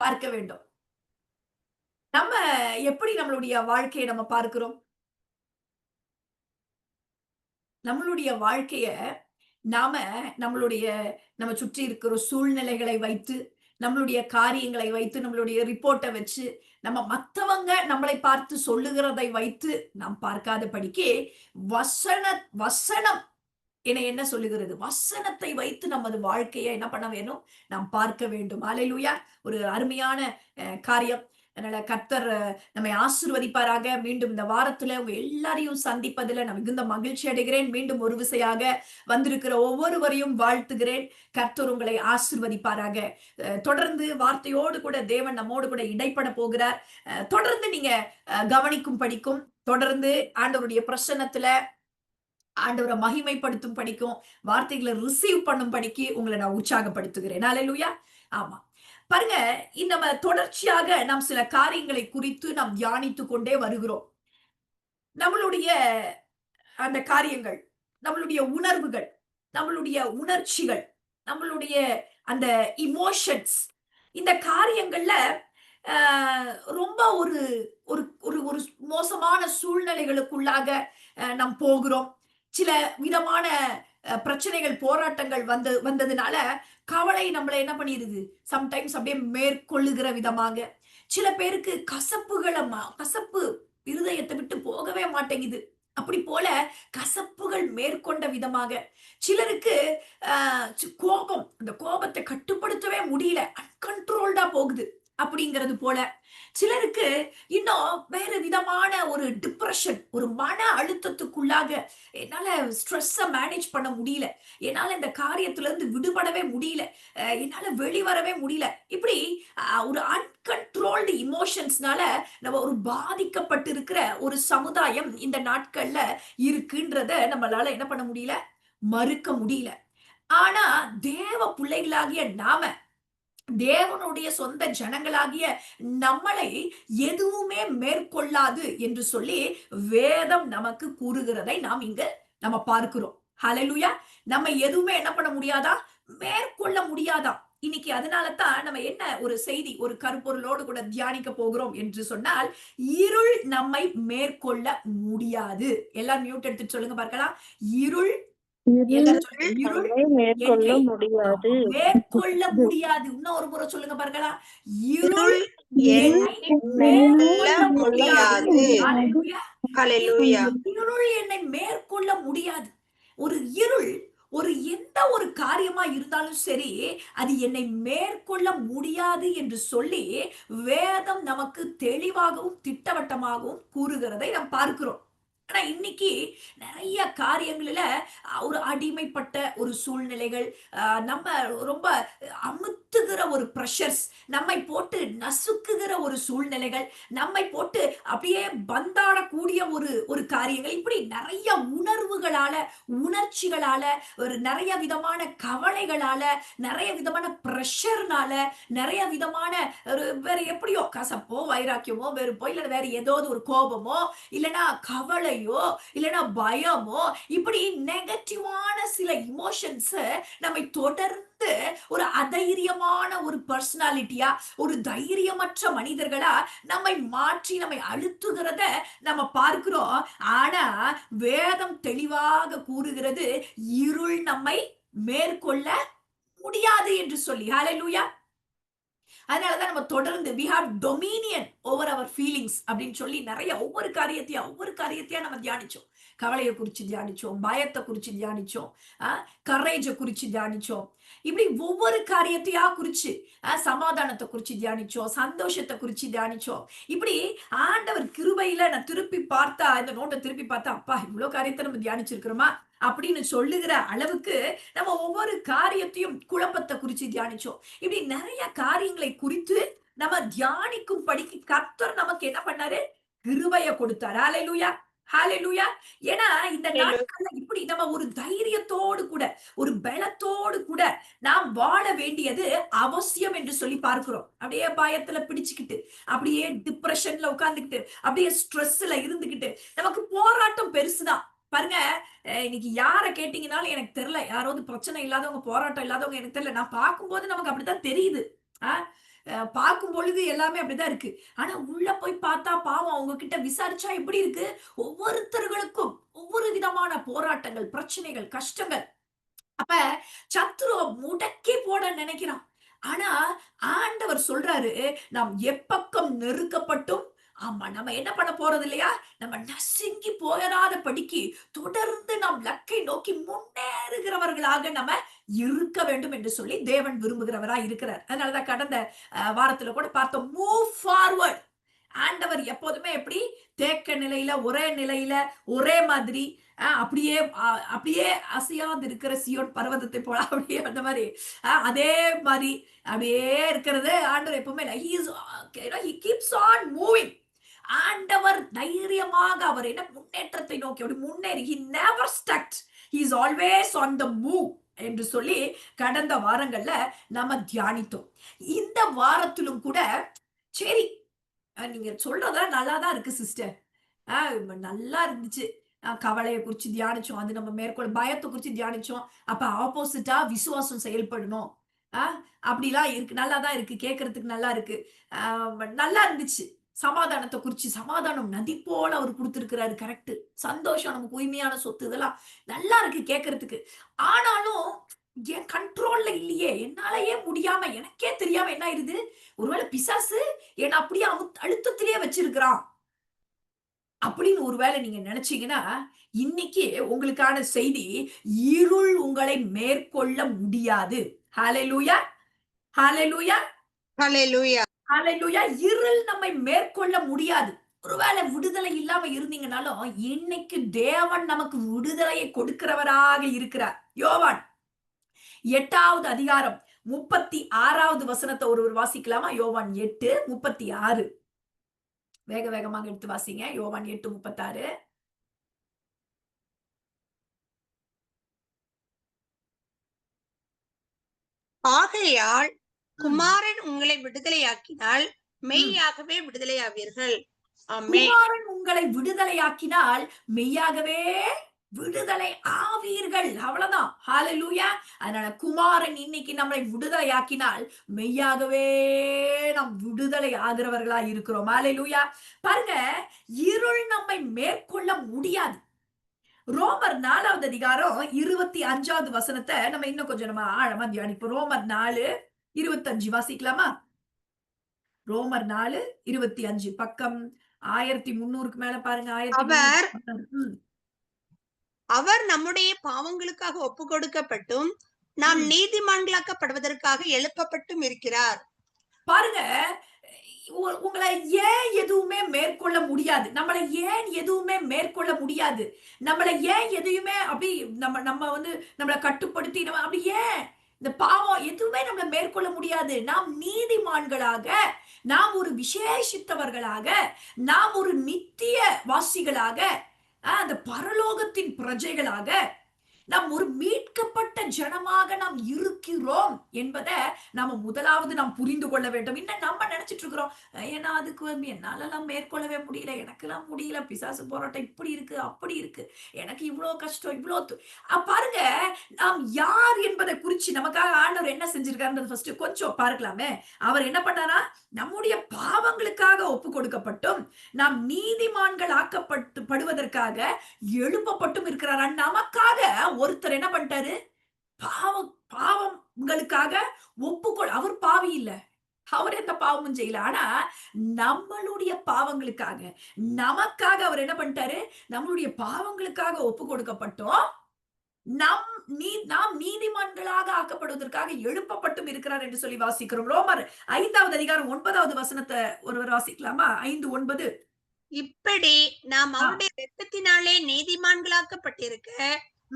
பார்க்க வேண்டும். நம்ம எப்படி நம்மளுடைய வாழ்க்கையை நம்ம பார்க்கிறோம்? நம்மளுடைய வாழ்க்கைய நாம நம்மளுடைய நம்ம சுற்றி இருக்கிற சூழ்நிலைகளை வைத்து, நம்மளுடைய காரியங்களை வைத்து, நம்மளுடைய ரிப்போர்ட்ட வச்சு, நம்ம மத்தவங்க நம்மளை பார்த்து சொல்லுகிறதை வைத்து நாம் பார்க்காதபடிக்கு, வசன வசனம் என்னை என்ன சொல்லுகிறது? வசனத்தை வைத்து நமது வாழ்க்கைய என்ன பண்ண வேணும்? நாம் பார்க்க வேண்டும். அல்லேலூயா! ஒரு அருமையான காரியம். அதனால கர்த்தர் நம்மை ஆசீர்வதிப்பாராக. மீண்டும் இந்த வாரத்துல உங்க எல்லாரையும் சந்திப்பதில நான் மிகுந்த மகிழ்ச்சி அடைகிறேன். மீண்டும் ஒரு விசையாக வந்திருக்கிற ஒவ்வொருவரையும் வாழ்த்துகிறேன். கர்த்தர் உங்களை ஆசீர்வதிப்பாராக. தொடர்ந்து வார்த்தையோடு கூட தேவன் நம்மோடு கூட இடைப்பட போகிறார். தொடர்ந்து நீங்க கவனிக்கும் படிக்கும், தொடர்ந்து ஆண்டவருடைய பிரசன்னத்துல ஆண்டவரை மகிமைப்படுத்தும் படிக்கும், வார்த்தைகளை ரிசீவ் பண்ணும் படிக்கு உங்களை நான் உற்சாகப்படுத்துகிறேன். அல்லேலூயா! ஆமா. பாருங்க, நம்ம தொடர்ச்சியாக நாம் சில காரியங்களை குறித்து நாம் தியானித்துக் கொண்டே வருகிறோம். நம்மளுடைய அந்த காரியங்கள், நம்மளுடைய உணர்வுகள், நம்மளுடைய உணர்ச்சிகள், நம்மளுடைய அந்த இமோஷன்ஸ், இந்த காரியங்கள்ல அ ரொம்ப ஒரு ஒரு ஒரு ஒரு மோசமான சூழ்நிலைகளுக்குள்ளாக நாம் போகிறோம். சில விதமான பிரச்சனைகள், போராட்டங்கள் வந்ததுனால கவலை நம்மள என்ன பண்ணிருது? சம்டைம்ஸ் அப்படியே மேற்கொள்ளுகிற விதமாக. சில பேருக்கு கசப்பு இருதயத்தை விட்டு போகவே மாட்டேங்குது. அப்படி போல கசப்புகள் மேற்கொண்ட விதமாக. சிலருக்கு அ கோபம், அந்த கோபத்தை கட்டுப்படுத்தவே முடியல. அன்கண்ட்ரோல்டா போகுது. அப்படிங்கிறது போல. சிலருக்கு இன்னும் வேற விதமான ஒரு டிப்ரஷன், ஒரு மன அழுத்தத்துக்குள்ளாக என்னால ஸ்ட்ரெஸ்ஸ மேனேஜ் பண்ண முடியல. என்னால இந்த காரியத்துல இருந்து விடுபடவே முடியல. என்னால வெளிவரவே முடியல. இப்படி ஒரு அன்கண்ட்ரோல்டு எமோஷன்ஸ்னால நம்ம ஒரு பாதிக்கப்பட்டிருக்கிற ஒரு சமுதாயம் இந்த நாட்கள்ல இருக்குன்றத நம்மளால என்ன பண்ண முடியல? மறுக்க முடியல. ஆனா தேவ பிள்ளைகளாகிய நாம, தேவனுடைய சொந்த ஜனங்களாகிய நம்மளை எதுவுமே மேற்கொள்ளாது என்று சொல்லி வேதம் நமக்கு கூறுகிறதை நாம் இங்க நம்ம பார்க்கிறோம். ஹalleluya! நம்ம எதுவுமே என்ன பண்ண முடியாதா? மேற்கொள்ள முடியாதா? இன்னைக்கு அதனால தான் நம்ம என்ன ஒரு செய்தி, ஒரு கருப்பொருளோடு கூட தியானிக்க போகிறோம் என்று சொன்னால், இருள் நம்மை மேற்கொள்ள முடியாது. எல்லாரும் மியூட் எடுத்துட்டு சொல்லுங்க பார்க்கலாம். இருள் எல்லாரும் சொல்லுங்க. இருள் நம்மை மேற்கொள்ள என்னை முடியாது. மேற்கொள்ள முடியாது. இன்னும் ஒரு முறை சொல்லுங்க பார்க்கலாம். இருள் இருள் என்னை என்னை மேற்கொள்ள முடியாது. முடியாது. ஹalleluya! ஹalleluya. இருள் என்னை மேற்கொள்ள முடியாது. ஒரு இருள் எந்த ஒரு காரியமா இருந்தாலும் சரி, அது என்னை மேற்கொள்ள முடியாது என்று சொல்லி வேதம் நமக்கு தெளிவாகவும், திட்டவட்டமாகவும் கூறுகிறதை நாம் பார்க்கிறோம். ஆனா இன்னைக்கு நிறைய காரியங்களில ஒரு அடிமைப்பட்ட ஒரு சூழ்நிலைகள், நம்ம ரொம்ப அமுத்துகிற ஒரு பிரஷர்ஸ், நம்மை போட்டு நசுக்குகிற ஒரு சூழ்நிலைகள், நம்மை போட்டு அப்படியே பந்தாடக்கூடிய ஒரு ஒரு காரியங்கள், இப்படி நிறைய உணர்வுகளால, உணர்ச்சிகளால, ஒரு நிறைய விதமான கவலைகளால, நிறைய விதமான பிரஷர்னால, நிறைய விதமான ஒரு வேற எப்படியோ கசப்போ, வைராக்கியமோ, வெறுப்போ, இல்ல வேற ஏதாவது ஒரு கோபமோ, இல்லனா கவலையோ, இல்லனா பயமோ, இப்படி நெகட்டிவான சில இமோஷன்ஸ் நம்மை தொடர்ந்து ஒரு அதைரியமான ஒரு பர்சனாலிட்டியா, ஒரு தைரியமற்ற மனிதர்களா நம்மை மாற்றி நம்மை அழுத்துகிறத நம்ம பார்க்கிறோம். ஆனா வேதம் தெளிவாக கூறுகிறது, இருள் நம்மை மேற்கொள்ள முடியாது என்று சொல்லி. ஹalleluya! அதனாலதான் நம்ம தொடர்ந்து we have dominion over our feelings அப்படின்னு சொல்லி நிறைய ஒவ்வொரு காரியத்தையா நம்ம தியானிச்சோம். கவலையை குறிச்சு தியானிச்சோம், பயத்தை குறிச்சு தியானிச்சோம், கரேஜை குறிச்சு தியானிச்சோம். இப்படி ஒவ்வொரு காரியத்தையா குறிச்சு, சமாதானத்தை குறிச்சு தியானிச்சோம், சந்தோஷத்தை குறிச்சு தியானிச்சோம். இப்படி ஆண்டவர் கிருபையில நான் திருப்பி பார்த்தா, இந்த நோட்டை திருப்பி பார்த்தா, அப்பா இவ்வளவு காரியத்தை நம்ம தியானிச்சிருக்கிறோமா அப்படின்னு சொல்லுகிற அளவுக்கு நம்ம ஒவ்வொரு காரியத்தையும், குழப்பத்தை குறிச்சு தியானிச்சோம். இப்படி நிறைய காரியங்களை குறித்து நம்ம தியானிக்கும் படிக்கு கர்த்தர் நமக்கு என்ன பண்ணாரு? கிருபையை கொடுத்தார். ஹalleluya! ஹalleluya! ஏன்னா இந்த நாட்கள்ல இப்படி நம்ம ஒரு தைரியத்தோடு கூட, ஒரு பலத்தோடு கூட நாம் வாழ வேண்டியது அவசியம் என்று சொல்லி பார்க்கிறோம். அப்படியே பயத்துல பிடிச்சுக்கிட்டு, அப்படியே டிப்ரஷன்ல உட்கார்ந்துகிட்டு, அப்படியே ஸ்ட்ரெஸ்ல இருந்துகிட்டு, நமக்கு போராட்டம் பெருசுதான். பாருங்க, இன்னைக்கு யார கேட்டீங்கன்னாலும் எனக்கு தெரியல. யாராவது பிரச்சனை இல்லாதவங்க, போராட்டம் இல்லாதவங்க எனக்கு தெரியல. நான் பார்க்கும்போது நமக்கு அப்படித்தான் தெரியுது. பார்க்கும் பொழுது எல்லாமே அப்படிதான் இருக்கு. ஆனா உள்ள போய் பார்த்தா பாவம் அவங்க கிட்ட விசாரிச்சா எப்படி இருக்கு? ஒவ்வொருத்தர்களுக்கும் ஒவ்வொரு விதமான போராட்டங்கள், பிரச்சனைகள், கஷ்டங்கள். அப்ப சத்துருவ முடக்கி போட நினைக்கிறான். ஆனா ஆண்டவர் சொல்றாரு, நாம் எப்பக்கம் நெருக்கப்பட்டும் ஆமா நம்ம என்ன பண்ண போறது இல்லையா? நம்ம நசுங்கி போயிராத படிக்கு தொடர்ந்து நாம் லக்கை நோக்கி முன்னேறுகிறவர்களாக நம்ம இருக்க வேண்டும் என்று சொல்லி தேவன் விரும்புகிறவராய் இருக்கிறார். அதனாலதான் கடந்த வாரத்துல கூட பார்த்தோம். Move forward. ஆண்டவர் எப்போதுமே எப்படி தேக்க நிலையில, ஒரே நிலையில, ஒரே மாதிரி அப்படியே அப்படியே அசையாது இருக்கிற சியோன் பர்வதத்தை போல அப்படியே அந்த மாதிரி அதே மாதிரி அப்படியே இருக்கிறது ஆண்டவர் எப்பவுமே இல்ல. He keeps on moving. ஆண்டவர் தைரியமாக அவர் என்ன முன்னேற்றத்தை நோக்கி அப்படி முன்னேறி he never stuck. He is always on the move என்று சொல்லி கடந்த வாரங்கள்ல நம்ம தியானித்தோம். இந்த வாரத்திலும் கூட சரி நீங்க சொல்றதெல்லாம் நல்லாதான் இருக்கு சிஸ்டர். நல்லா இருந்துச்சு. கவலைய குறிச்சு தியானிச்சோம். அது நம்ம மேற்கொள் பயத்த குறிச்சு தியானிச்சோம். அப்ப ஆப்போசிட்டா விசுவாசம் செயல்படணும். அ அப்படிலாம் இருக்கு. நல்லா தான் இருக்கு. கேட்கறதுக்கு நல்லா இருக்கு. அ நல்லா இருந்துச்சு. சமாதானத்த குறிச்சு சமாதானம் நதி போல அவர் குடுத்திருக்கிறாரு. கரெக்ட். சந்தோஷம் நமக்கு உரிமையான சொத்து இதெல்லாம் நல்லா இருக்கு கேட்கறதுக்கு. ஆனாலும் என் கண்ட்ரோல்ல இல்லையே. என்னாலயே முடியாம எனக்கே தெரியாம என்ன ஆயிருது? ஒருவேளை பிசாசு என்ன அப்படியே அழுத்தத்திலேயே வச்சிருக்கிறான். அப்படின்னு ஒருவேளை நீங்க நினைச்சீங்கன்னா, இன்னைக்கு உங்களுக்கான செய்தி, இருள் உங்களை மேற்கொள்ள முடியாது. ஹalleluya! ஹalleluya! ஹalleluya! ஹalleluya! இருள் நம்மை மேற்கொள்ள முடியாது. ஒருவேளை விடுதலை இல்லாம இருந்தீங்கனாலும், இன்னைக்கு தேவன் நமக்கு விடுதலையை கொடுக்கிறவராக இருக்கிறார். யோவான் 8வது அதிகாரம் 36வது வசனத்தை ஒருவர் வாசிக்கலாமா? யோவான் 8:36. வேக வேகமாக எடுத்து வாசிங்க. யோவான் 8:36. ஆகையால் குமாரன் உங்களை விடுதலையாக்கினால் மெய்யாகவே விடுதலையாவீர்கள். ஆமென். குமாரன் உங்களை விடுதலையாக்கினால் மெய்யாகவே விடுதலை ஆவீர்கள். அவ்வளவுதான். ஹalleluya. அதனால குமாரன் இன்னைக்கு நம்மை விடுதலையாக்கினால் மெய்யாகவே நாம் விடுதலை ஆகிறவர்களா இருக்கிறோம். ஹalleluya. பாருங்க, இருள் நம்மை மேற்கொள்ள முடியாது. ரோமர் 4வது அதிகாரம் 25வது வசனத்தை நம்ம இன்னும் கொஞ்சம் நம்ம ஆழமா தியானிப்போம். ரோமர் 4:25 வாசிக்கலாமா? ரோமர் 4:25 பக்கம் 1300க்கு மேல பாருங்க. 1300. அவர் நம்முடைய பாவங்களுக்காக ஒப்பு கொடுக்கப்பட்டும் நாம் நீதிமான்களாக்கப்படுவதற்காக எழுப்பப்பட்டும் இருக்கிறார். பாருங்க, உங்களை ஏன் எதுவுமே மேற்கொள்ள முடியாது? நம்மளை ஏன் எதுவுமே மேற்கொள்ள முடியாது? நம்மளை ஏன் எதையுமே அப்படி நம்ம வந்து நம்மளை கட்டுப்படுத்தி நம்ம அப்படி ஏன் இந்த பாவம் எதுவுமே நம்மளை மேற்கொள்ள முடியாது? நாம் நீதிமான்களாக, நாம் ஒரு விசேஷித்தவர்களாக, நாம் ஒரு நித்திய வாசிகளாக, அந்த பரலோகத்தின் பிரஜைகளாக, நாம் ஒரு மீட்கப்பட்ட ஜனமாக நாம் இருக்கிறோம் என்பதை நாம முதலாவது நாம் புரிந்து கொள்ள வேண்டும். இன்னும் நம்ம நினைச்சிட்டு இருக்கிறோம், ஏன்னா அதுக்கு என்னாலலாம் மேற்கொள்ளவே முடியல, எனக்கெல்லாம் முடியல, பிசாசு போராட்டம் இப்படி இருக்கு, அப்படி இருக்கு, எனக்கு இவ்வளோ கஷ்டம், இவ்வளோ பாருங்க, நாம் யார் என்பதை குறிச்சு நமக்காக ஆண்டவர் என்ன செஞ்சிருக்காருன்றது ஃபர்ஸ்ட் கொஞ்சம் பார்க்கலாமே. அவர் என்ன பண்ணாரா? நம்முடைய பாவங்களுக்காக ஒப்பு கொடுக்கப்பட்டும் நாம் நீதிமான்கள் ஆக்கப்படுவதற்காக எழுப்பப்பட்டும் இருக்கிறாரா? நமக்காக ஒருத்தர் என்ன பண்ணிட்டாரு? பாவங்களுக்காக அவர் பாவி இல்ல. அவர் எந்த பாவமும் செய்யல. ஆனா நம்மளுடைய பாவங்களுக்காக, நமக்காக அவர் என்ன பண்ணிட்டாரு? நம்மளுடைய பாவங்களுக்காக ஒப்பு கொடுக்கப்பட்டோம். நாம் நீதிமான்களாக ஆக்கப்படுவதற்காக எழுப்பப்பட்டும் இருக்கிறார் என்று சொல்லி வாசிக்கிறோம். ரோமர் 5வது அதிகாரம் 9வது வசனத்தை ஒருவர் வாசிக்கலாமா? 5:9. இப்படி நாம் அவருடைய இரத்தத்தினாலே நீதிமான்களாக்கப்பட்டிருக்க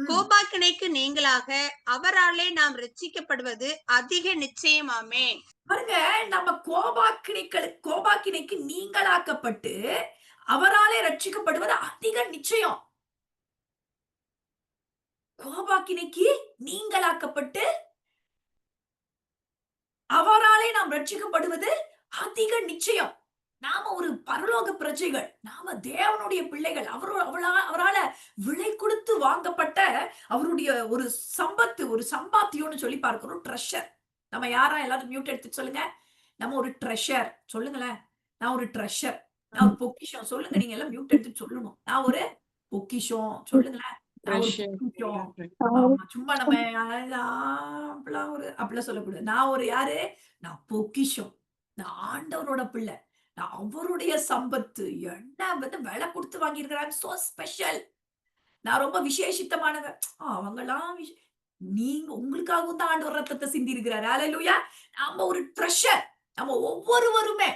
கோபாக்கினைக்கு நீங்களாக அவராலே நாம் ரட்சிக்கப்படுவது அதிக நிச்சயமாமே. பாருங்க, நம்ம கோபாக்கினைக்கு நீங்களாக்கப்பட்டு அவராலே ரட்சிக்கப்படுவது அதிக நிச்சயம். கோபாக்கினைக்கு நீங்களாக்கப்பட்டு அவராலே நாம் ரட்சிக்கப்படுவது அதிக நிச்சயம். நாம ஒரு பரலோக பிரஜைகள், நாம தேவனுடைய பிள்ளைகள், அவரால விலை கொடுத்து வாங்கப்பட்ட அவருடைய ஒரு சம்பத்து, ஒரு சம்பாத்தியம்னு சொல்லி பார்க்கிறோம். ட்ரெஷர். நம்ம யாரா? எல்லாரும் மியூட் எடுத்து சொல்லுங்க. நம்ம ஒரு ட்ரெஷர். சொல்லுங்களேன். நான் ஒரு ட்ரெஷர். நான் ஒரு பொக்கிஷம். சொல்லுங்க. நீங்க எல்லாம் மியூட் எடுத்துட்டு சொல்லணும். நான் ஒரு பொக்கிஷம். சொல்லுங்களேன். நான் ஒரு ப்ரெஷர். பொக்கிஷம். ஆமா. சும்மா நம்ம அப்படிலாம் சொல்லக்கூடாது. நான் ஒரு யாரு? நான் பொக்கிஷம். நான் ஆண்டவரோட பிள்ளை. நான் அவருடைய சம்பத்து. என்ன வந்து விலை குடுத்து வாங்கியிருக்கிறார். So special. நான் ரொம்ப விசேஷித்தமானவ. அவங்கலாம் நீங்க உங்களுக்காகவும் தான் ஆண்டவர் ரத்தத்த சிந்தி இருக்கிறாரு. ஹalleluya. நம்ம ஒரு ட்ரெஷர். நம்ம ஒவ்வொருவருமே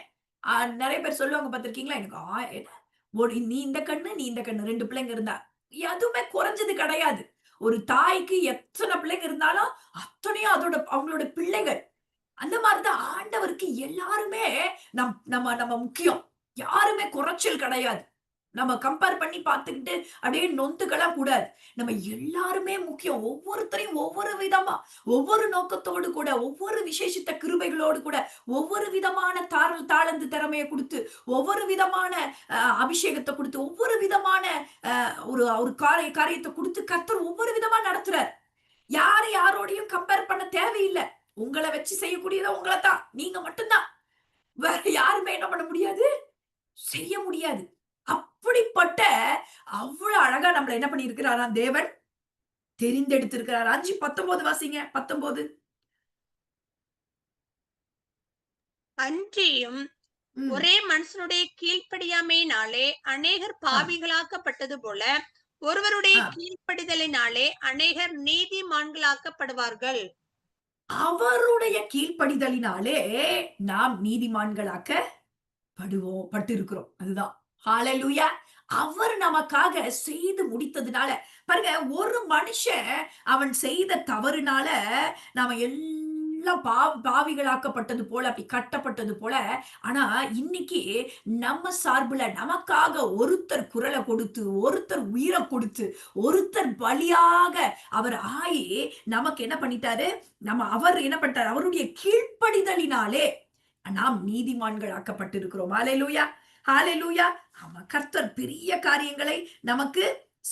நெறைய பேர் சொல்லுவாங்க பார்த்திருக்கீங்களா? எனக்கு என்ன நீ இந்த கண்ணு, நீ இந்த கண்ணு 2 பிள்ளைங்க இருந்தா. எதுவுமே குறைஞ்சது கிடையாது. ஒரு தாய்க்கு எத்தன பிள்ளைங்க இருந்தாலும், அத்தனையும் அவங்களோட பிள்ளைகள். அந்த மாரி தான் ஆண்டவருக்கு எல்லாருமே நம்ம நம்ம முக்கியம். யாருமே குறைச்சல் கிடையாது. நம்ம கம்பேர் பண்ணி பார்த்துக்கிட்டு அப்படியே நொந்துக்கலாம் கூடாது. நம்ம எல்லாருமே முக்கியம். ஒவ்வொருத்தரையும் ஒவ்வொரு விதமா, ஒவ்வொரு நோக்கத்தோடு கூட, ஒவ்வொரு விசேஷித்த கிருபைகளோடு கூட, ஒவ்வொரு விதமான தாளந்து திறமைய குடுத்து, ஒவ்வொரு விதமான அபிஷேகத்த குடுத்து, ஒவ்வொரு விதமான ஒரு ஒரு காரியத்த குடுத்து கர்த்தர் ஒவ்வொரு விதமா நடத்துறார். யாரோடையும் கம்பேர் பண்ண தேவையில்ல. உங்கள வச்சு செய்யக்கூடியது உங்கள தான். நீங்க மட்டும் தான். வேற யாருமே என்ன பண்ண முடியாது? செய்ய முடியாது. அப்படிப்பட்ட அவ்வளவு அழகா நம்மள என்ன பண்ணியிருக்கிறாராம் தேவன்? தெரிந்தெடுத்திருக்கிறார். 5:19 வாசிங்க. 19. அன்றியும் ம். ஒரே மனுஷனுடைய கீழ்ப்படியாமையினாலே அநேகர் ஆ, பாவிகளாக்கப்பட்டது போல ஒருவருடைய ஆ. கீழ்ப்படிதலினாலே அநேகர் நீதிமான்களாக்கப்படுவார்கள். அவருடைய கீழ்ப்படிதலினாலே நாம் பட்டிருக்கிறோம். அதுதான். ஹalleluya. அவர் நமக்காக செய்து முடித்ததுனால பாருங்க ஒரு மனுஷன் அவன் செய்த தவறுனால நாம எல்லாம் பாவிகளாக்கப்பட்டது போல அப்படி கட்டப்பட்டது போல ஆனா இன்னைக்கு நம்ம சார்புல நமக்காக ஒருத்தர் குரலை கொடுத்து ஒருத்தர் உயிரை கொடுத்து ஒருத்தர் பலியாக அவர் ஆயி நமக்கு என்ன பண்ணிட்டாரு அவர் என்ன பண்ணிட்டாரு அவருடைய கீழ்ப்படிதலினாலே நாம் நீதிமான்கள் ஆக்கப்பட்டிருக்கிறோம். ஹalleluya. ஹalleluya. ஆமா கர்த்தர் பெரிய காரியங்களை நமக்கு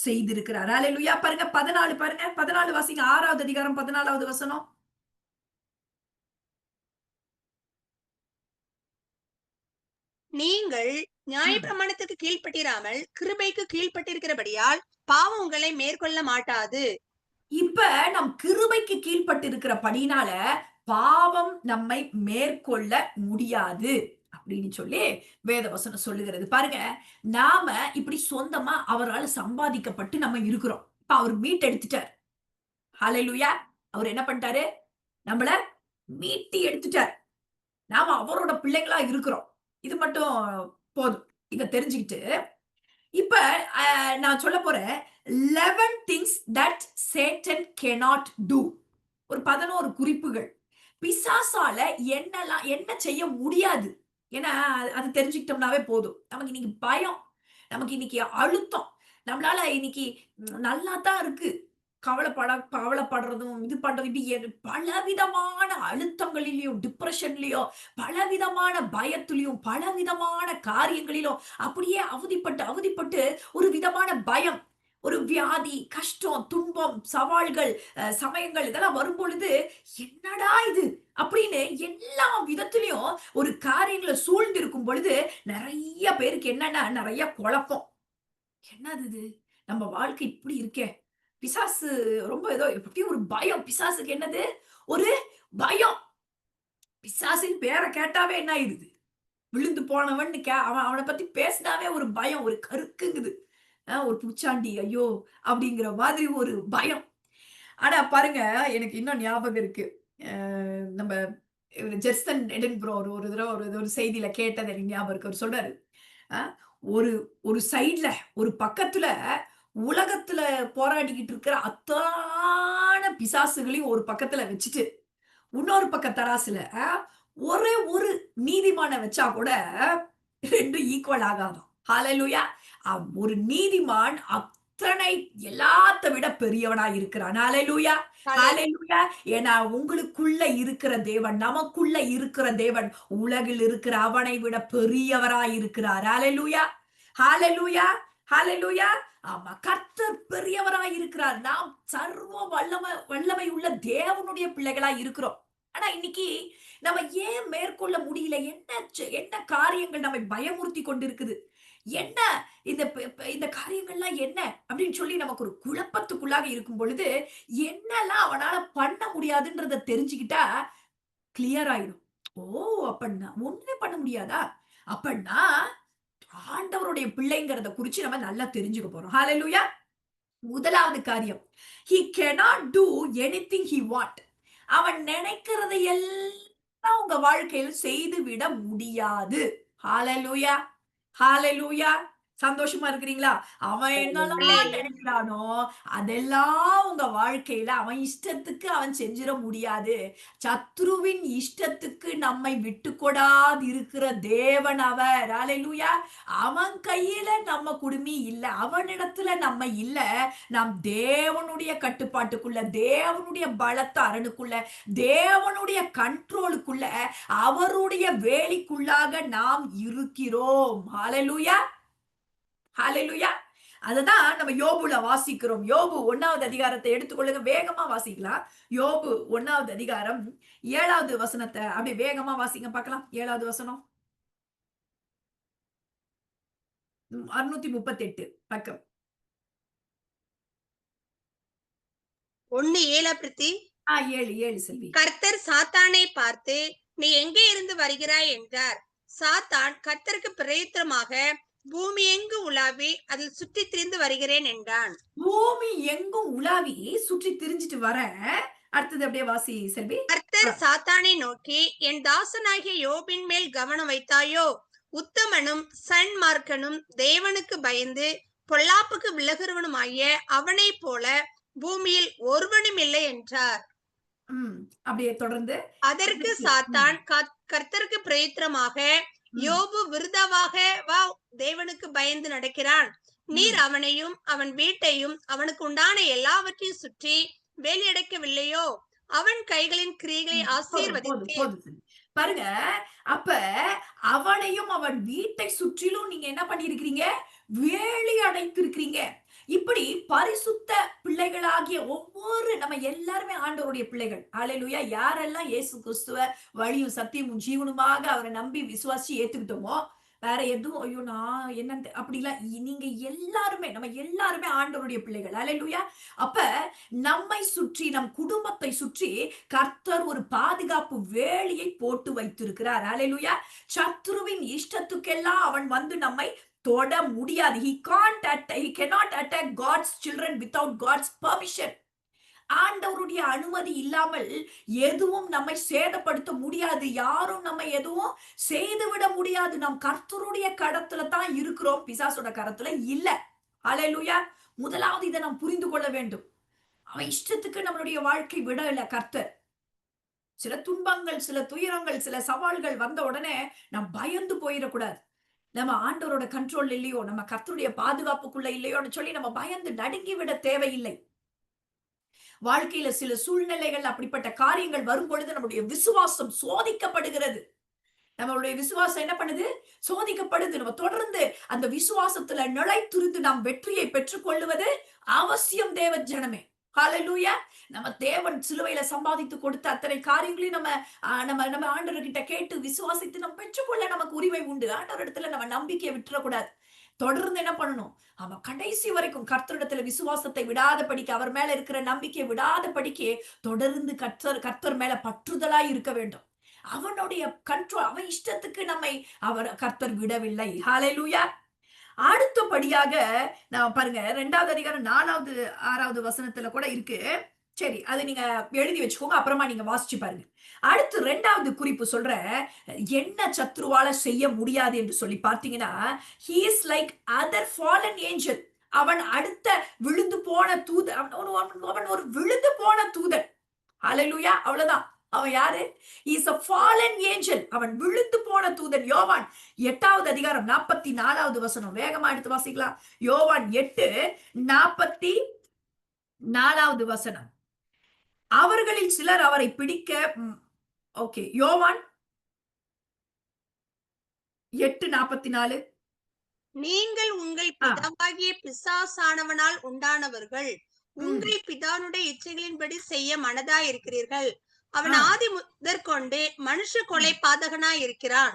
செய்திருக்கிறார். ஹalleluya. பாருங்க 14 பாருங்க. 14 வாசிங்க. 6வது அதிகாரம் 14வது வசனம். நீங்கள் ம். நியாயப்பிரமாணத்துக்கு கீழ்ப்பட்டிராமல் கிருபைக்கு கீழ்ப்பட்டிருக்கிறபடியால் பாவம் உங்களை மேற்கொள்ள மாட்டாது. இப்ப நம் கிருபைக்கு கீழ்ப்பட்டிருக்கிறபடினால பாவம் நம்மை மேற்கொள்ள முடியாது அப்படின்னு சொல்லி வேதவசனம் சொல்லுகிறது. பாருங்க நாம இப்படி சொந்தமா அவரால் சம்பாதிக்கப்பட்டு நம்ம இருக்கிறோம். இப்ப அவர் மீட்டெடுத்துட்டார். ஹalleluya. அவர் என்ன பண்ணிட்டாரு? நம்மள மீட்டு எடுத்துட்டார். நாம அவரோட பிள்ளைங்களா இருக்கிறோம். இது மட்டும் போதும். இத தெரிஞ்சுக்கிட்டு, இப்ப நான் சொல்லப் போறேன் 11 things that Satan cannot do. ஒரு 11 குறிப்புகள். பிசாசால என்ன செய்ய முடியாது. ஏன்னா, அது தெரிஞ்சுக்கிட்டோம்னாவே போதும். நமக்கு இன்னைக்கு பயம். நமக்கு இன்னைக்கு அழுத்தம். நம்மளால இன்னைக்கு நல்லா தான் இருக்கு. கவலைப்படுறதும், இது பண்றதும் இப்படி பலவிதமான அழுத்தங்களிலும், டிப்ரஷன்லயும், பலவிதமான பயத்திலயும், பலவிதமான காரியங்களிலும் அப்படியே அவதிப்பட்டு ஒரு விதமான பயம், ஒரு வியாதி, கஷ்டம், துன்பம், சவால்கள், சமயங்கள் இதெல்லாம் வரும்பொழுது, "என்னடா இது?" அப்படின்னு எல்லா விதத்திலயும் ஒரு காரியங்கள சூழ்ந்திருக்கும் பொழுது, நெறைய பேருக்கு என்னன்னா, நெறைய குழப்பம். என்னது இது? நம்ம வாழ்க்கை இப்படி இருக்கே! பிசாசு ரொம்ப ஏதோ எப்படியும் ஒரு பயம். பிசாசுக்கு என்னது? ஒரு பயம். பிசாசின் பேர கேட்டாவே என்ன ஆயிடுது? விழுந்து போனவன்னு அவன பத்தி பேசினாவே ஒரு பயம், ஒரு கருக்குங்குது. ஒரு பூச்சாண்டி ஐயோ! அப்படிங்கிற மாதிரி ஒரு பயம். ஆனா பாருங்க, எனக்கு இன்னும் ஞாபகம் இருக்கு. நம்ம ஜெர்சன் எடின்பரோ ஒரு தடவ ஒரு செய்தியில கேட்டது எனக்கு ஞாபகம் இருக்கு. அவரு சொல்றாரு, அ ஒரு ஒரு சைடுல, ஒரு பக்கத்துல உலகத்துல போராடிக்கிட்டு இருக்கிற அத்தன பிசாசுகளையும் ஒரு பக்கத்துல வச்சுட்டு, இன்னொரு பக்கம் தராசுல ஒரே ஒரு நீதிமான வச்சா கூட 2 ஈக்குவல் ஆகாதாம். ஹalleluya. ஒரு நீதிமான் அத்தனை எல்லாத்த விட பெரியவனா இருக்கிறான். ஹalleluya. ஹalleluya. ஏன்னா உங்களுக்குள்ள இருக்கிற தேவன், நமக்குள்ள இருக்கிற தேவன் உலகில் இருக்கிற அவனை விட பெரியவராய் இருக்கிறார். ஹalleluya. ஹalleluya. ஹalleluya. ஆமா கர்த்தர் பெரியவராய் இருக்கிறார். நாம் சர்வ வல்லமை உள்ள தேவனுடைய பிள்ளைகளா இருக்கிறோம். ஆனா இன்னைக்கு நம்ம ஏன் மேற்கொள்ள முடியல? என்ன காரியங்கள் நம்மை பயமுறுத்தி கொண்டிருக்குது? என்ன இந்த காரியங்கள்லாம் என்ன? அப்படின்னு சொல்லி நமக்கு ஒரு குழப்பத்துக்குள்ளாக இருக்கும் பொழுது, என்னலாம் அவனால பண்ண முடியாதுன்றத தெரிஞ்சுக்கிட்டா கிளியர் ஆயிடும். ஓ! அப்ப ஒண்ணுமே பண்ண முடியாதா? அப்ப நான் ஆண்டவருடைய பிள்ளைங்கிறத குறிச்சு நம்ம நல்லா தெரிஞ்சுக்க போறோம். ஹalleluya! முதலாவது காரியம். He cannot do anything he want. அவன் நினைக்கிறதை எல்லாம் உங்க வாழ்க்கையில செய்துவிட முடியாது. ஹalleluya! ஹalleluya! சந்தோஷமா இருக்கிறீங்களா? அவன் என்னலாம் அல்லேலூயா. நினைக்கிறானோ, அதெல்லாம் உங்க வாழ்க்கையில அவன் இஷ்டத்துக்கு அவன் செஞ்சிட முடியாது. சத்ருவின் இஷ்டத்துக்கு நம்மை விட்டுக்கொடாதிருக்கிற தேவன் அவர். ஹalleluya! அவன் கையில நம்ம குடுமி இல்ல. அவனிடத்துல நம்ம இல்ல. நாம் தேவனுடைய கட்டுப்பாட்டுக்குள்ள, தேவனுடைய பலத்த அரணுக்குள்ள, தேவனுடைய கண்ட்ரோலுக்குள்ள, அவருடைய வேலிக்குள்ளாக நாம் இருக்கிறோம். ஹalleluya! ஹalleluya! அததான் நம்ம யோபுல வாசிக்கிறோம். யோபு 1வது அதிகாரத்தை எடுத்துக்கொள்ளுங்க. வேகமா வாசிக்கலாம். யோபு 1வது அதிகாரம் 7வது வசனத்த அப்படியே வேகமா வாசிங்க பார்க்கலாம். 7வது வசனம். 638 பக்கம். 1:7 பிரித்தி. 7 செல்வி. கர்த்தர் சாத்தானை பார்த்து, நீ எங்கே இருந்து வருகிறாய் என்றார். சாத்தான், கர்த்தருக்கு பிரயுத்தரமாக பூமி எங்கு உலாவி அதில் சுற்றித் திரிந்து வருகிறேன் என்றான். பூமி எங்கும் உலாவி சுற்றி திரிஞ்சிட்டு வரேன். அடுத்தது அப்படியே வாசி செல்வி. கர்த்தர் சாத்தானை நோக்கி, என் தாசனாகிய யோபின் மேல் கவனம் வைத்தாயோ? உத்தமனும் சன்மார்க்கனும் தேவனுக்கு பயந்து பொல்லாப்புக்கு விலகுறவனுமாகிய அவனைப் போல பூமியில் ஒருவனும் இல்லை என்றார். ம். அப்படியே தொடர்ந்து. அதற்கு சாத்தான், கர்த்தருக்கு பிரயுத்தரமாக, ம். யோபு விருதாவாகவா தேவனுக்கு பயந்து நடக்கிறான்? நீர் அவனையும் அவன் வீட்டையும் அவனுக்கு உண்டான எல்லாவற்றையும் சுற்றி வேலியடைக்கவில்லையோ? அவன் கைகளின் கிரியைகளை போதும், ஆசீர்வதித்து. போதும் செல்வி. பாருங்க, அப்ப அவனையும் அவன் வீட்டை சுற்றிலும் நீங்க என்ன பண்ணியிருக்கிறீங்க? வேலி அடைத்திருக்கிறீங்க. இப்படி பரிசுத்த பிள்ளைகளாகிய ஒவ்வொரு நம்ம எல்லாருமே ஆண்டவருடைய பிள்ளைகள். ஹalleluya! யாரெல்லாம் இயேசு கிறிஸ்துவ வழியும் சத்தியமும் ஜீவனுமாக அவரை நம்பி விசுவாசிச்சு ஏத்துக்கிட்டோமோ, வேற எதுவும் ஐயோ நான் என்னன்னு அப்படிலாம் நீங்க எல்லாருமே நம்ம எல்லாருமே ஆண்டவருடைய பிள்ளைகள். ஹalleluya! அப்ப நம்மை சுற்றி நம் குடும்பத்தை சுற்றி கர்த்தர் ஒரு பாதுகாப்பு வேலியை போட்டு வைத்திருக்கிறார். ஹalleluya! சத்துருவின் இஷ்டத்துக்கெல்லாம் அவன் வந்து நம்மை தொட முடியாது. He cannot attack God's children without God's permission. ஆண்டவருடைய அனுமதி இல்லாமல் எதுவும் நம்மை சேதப்படுத்த முடியாது. யாரும் நம்மை எதுவும் செய்துவிட முடியாது. நாம் கர்த்தருடைய கரத்துல தான் இருக்கிறோம். பிசாசோட கரத்துல இல்ல. ஹalleluya! முதலாவது இதை நாம் புரிந்து கொள்ள வேண்டும். அவன் இஷ்டத்துக்கு நம்மளுடைய வாழ்க்கை விடல கர்த்தர். சில துன்பங்கள், சில துயரங்கள், சில சவால்கள் வந்த உடனே நாம் பயந்து போயிடக்கூடாது. நம்ம ஆண்டவரோட கண்ட்ரோல் இல்லையோ, நம்ம கர்த்தருடைய பாதுகாப்புக்குள்ள இல்லையோன்னு சொல்லி நம்ம பயந்து நடுங்கி விட தேவையில்லை. வாழ்க்கையில சில சூழ்நிலைகள் அப்படிப்பட்ட காரியங்கள் வரும் பொழுது நம்முடைய விசுவாசம் சோதிக்கப்படுகிறது. நம்மளுடைய விசுவாசம் என்ன பண்ணுது? சோதிக்கப்படுது. நம்ம தொடர்ந்து அந்த விசுவாசத்துல நிலைத்திருந்து நாம் வெற்றியை பெற்றுக் கொள்ளுவது அவசியம் தேவ ஜனமே. ஹalleluya! நம்ம தேவன் சிலுவையில சம்பாதித்து கொடுத்த அத்தனை காரியங்களையும் நம்ம நம்ம ஆண்டவர்கிட்ட கேட்டு விசுவாசித்து நம்ம பெற்றுக்கொள்ள நமக்கு உரிமை உண்டு. ஆண்டவரிடத்துல நம்ம நம்பிக்கையை விட்டுறக்கூடாது. தொடர்ந்து என்ன பண்ணணும்? அவன் கடைசி வரைக்கும் கர்த்தரிடத்துல விசுவாசத்தை விடாதபடிக்கு, அவர் மேல இருக்கிற நம்பிக்கையை விடாதபடிக்கு தொடர்ந்து கர்த்தர் மேல பற்றுதலா இருக்க வேண்டும். அவனுடைய கண்ட்ரோல், அவன் இஷ்டத்துக்கு நம்மை கர்த்தர் விடவில்லை. ஹalleluya! அடுத்தபடியாக நான் பாருங்க 2வது அதிகாரம் 4வது 6வது வசனத்துல கூட இருக்கு. சரி, அது நீங்க எழுதி வச்சுக்கோங்க. அப்புறமா நீங்க வாசிச்சு பாருங்க. அடுத்து 2வது குறிப்பு சொல்றேன். என்ன சத்ருவால செய்ய முடியாது என்று சொல்லி பார்த்தீங்கன்னா, he is like other fallen angel. அவன் அடுத்த விழுந்து போன தூதன். அவன் ஒரு விழுந்து போன தூதன். ஹalleluya! அவ்வளவுதான். அவன் யாரு? He is a fallen angel. அவன் விழுந்து போன தூதன். யோவான் 8வது அதிகாரம் 44வது வசனம். வேகமா எடுத்து வாசிக்கலாம். யோவான் 8:44வது வசனம். அவர்களில் சிலர் அவரை பிடிக்க ஓகே, யோவான் 8:44. நீங்கள் உங்கள் பிதாவாகிய பிசாசானவனால் உண்டானவர்கள், உங்கள் பிதானுடைய இச்சைகளின்படி செய்ய மனதாயிருக்கிறீர்கள். அவன் ஆ, ஆதி முதற்கொண்டு மனுஷ கொலை பாதகனாய் இருக்கிறான்.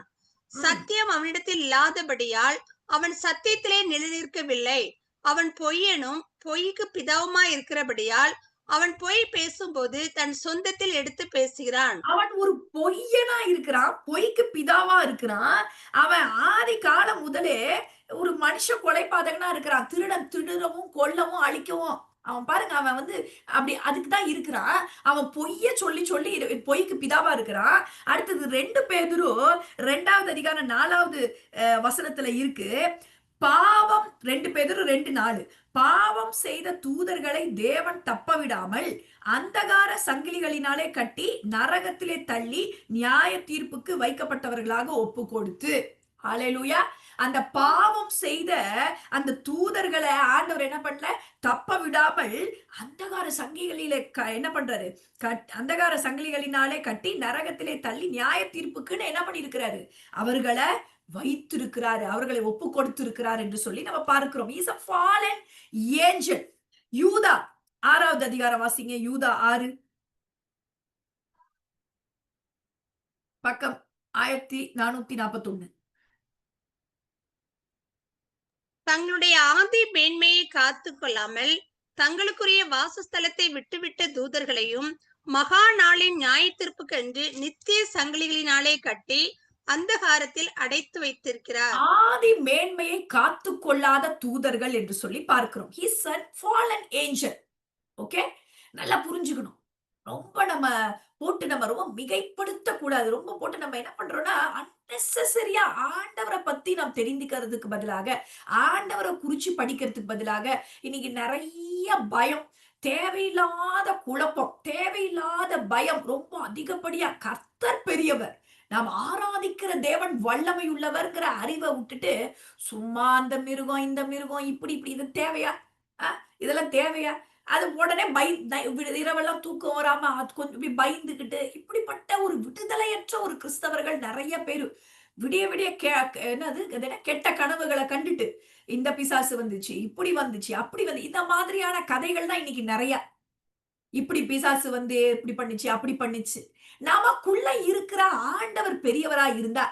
ம். சத்தியம் அவனிடத்தில் இல்லாதபடியால் அவன் சத்தியத்திலே நிலைநிற்கவில்லை. அவன் பொய்யனும் பொய்க்கு பிதாவுமாய் இருக்கிறபடியால் அவன் பொய் பேசும்போது தன் சொந்தத்தில் எடுத்து பேசுகிறான். அவன் ஒரு பொய்யனா இருக்கிறான். பொய்க்கு பிதாவா இருக்கிறான். அவன் ஆதி காலம் முதலே ஒரு மனுஷ கொலைபாதகனா இருக்கிறான். திருடன் திருடவும், கொல்லவும், அழிக்கவும். அவன் பாருங்க, அவன் வந்து அப்படி அதுக்கு தான் இருக்கிறான். அவன் பொய்ய சொல்லி சொல்லி பொய்க்கு பிதாவா இருக்கிறான். அடுத்தது 2 பேதுரு 2வது அதிகாரம் 4வது வசனத்துல இருக்கு. பாவம் 2 பேதுரு 2:4 பாவம் செய்த தூதர்களை தேவன் தப்பவிடாமல் அந்தகார சங்கிலிகளினாலே கட்டி நரகத்திலே தள்ளி நியாய தீர்ப்புக்கு வைக்கப்பட்டவர்களாக ஒப்பு கொடுத்து. ஹalleluya. அந்த பாவம் செய்த அந்த தூதர்களை ஆண்டவர் என்ன பண்ணல, தப்ப விடாமல் அந்தகார சங்கிலிகளிலே என்ன பண்றாரு, அந்தகார சங்கிலிகளினாலே கட்டி நரகத்திலே தள்ளி நியாய தீர்ப்புக்குன்னு என்ன பண்ணியிருக்கிறாரு, அவர்களை வைத்திருக்கிறாரு, அவர்களை ஒப்பு கொடுத்திருக்கிறார் என்று சொல்லி நம்ம பார்க்கிறோம். Is a fallen angel. யூதா 6வது அதிகாரம் வாசிங்க. யூதா 6 பக்கம் 1441. தங்களுடைய ஆதி மேன்மையை காத்து கொள்ளாமல் தங்களுக்குரிய வாசஸ்தலத்தை விட்டுவிட்ட தூதர்களையும் மகா நாளின் நியாய தீர்ப்புக்கென்று நித்திய சங்கிலிகளினாலே கட்டி அந்தகாரத்தில் அடைத்து வைத்திருக்கிறார். ஆதி மேன்மையை காத்து கொள்ளாத தூதர்கள் என்று சொல்லி பார்க்கிறோம். He said fallen angel. Okay, நல்லா புரிஞ்சுக்கணும். ரொம்ப நம்ம போட்டு நம்ம ரொம்ப மிகைப்படுத்த கூடாது. ரொம்ப போட்டு நம்ம என்ன பண்றோம்னா அன்னெசரியா ஆண்டவரை பத்தி நாம் தெரிந்துக்கிறதுக்கு பதிலாக, ஆண்டவரை குறிச்சு படிக்கிறதுக்கு பதிலாக இன்னைக்கு நிறைய பயம், தேவையில்லாத குழப்பம், தேவையில்லாத பயம், ரொம்ப அதிகப்படியா கர்த்தர் பெரியவர், நாம் ஆராதிக்கிற தேவன் வல்லமை உள்ளவர்ங்கிற அறிவை விட்டுட்டு சும்மா அந்த மிருகம் இந்த மிருகம் இப்படி இப்படி இது தேவையா, இதெல்லாம் தேவையா, அது உடனே இரவெல்லாம் தூக்கம் வராம அது கொஞ்சம் இப்படி பயந்துகிட்டு இப்படிப்பட்ட ஒரு விடுதலையற்ற ஒரு கிறிஸ்தவர்கள் நிறைய பேரு விடிய விடிய என்னது அது என்ன கெட்ட கனவுகளை கண்டுட்டு இந்த பிசாசு வந்துச்சு, இப்படி வந்துச்சு, அப்படி வந்து இந்த மாதிரியான கதைகள் தான் இன்னைக்கு நிறைய. இப்படி பிசாசு வந்து இப்படி பண்ணுச்சு, அப்படி பண்ணுச்சு. நமக்குள்ள இருக்கிற ஆண்டவர் பெரியவரா இருந்தா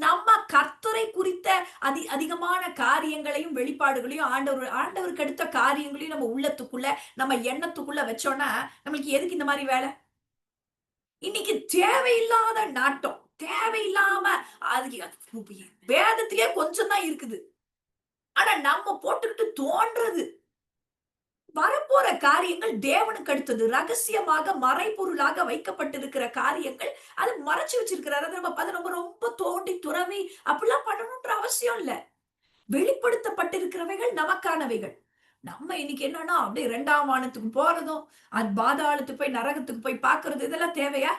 நம்ம கர்த்தரை குறித்த அதிகமான காரியங்களையும் வெளிப்பாடுகளையும் ஆண்டவருக்கு அடுத்த காரியங்களையும் நம்ம உள்ளத்துக்குள்ள நம்ம எண்ணத்துக்குள்ள வச்சோம்னா நம்மளுக்கு எதுக்கு இந்த மாதிரி வேலை? இன்னைக்கு தேவையில்லாத நாட்டம், தேவையில்லாம அது வேதத்திலே கொஞ்சம் தான் இருக்குது. ஆனா நம்ம போட்டுக்கிட்டு தோன்றது வரப்போற காரியங்கள் தேவனுக்கு அடுத்தது ரகசியமாக மறைபொருளாக வைக்கப்பட்டிருக்கிற காரியங்கள் அது மறைச்சு வச்சிருக்கிறாரு. அதை நம்ம ரொம்ப தோண்டி துறவி அப்படிலாம் பண்ணணும்ன்ற அவசியம் இல்ல. வெளிப்படுத்தப்பட்டிருக்கிறவைகள் நமக்கானவைகள். நம்ம இன்னைக்கு என்னன்னா அப்படியே 2ஆம் வானத்துக்கு போறதும், அது பாதாளத்துக்கு போய் நரகத்துக்கு போய் பார்க்கிறது இதெல்லாம் தேவையா?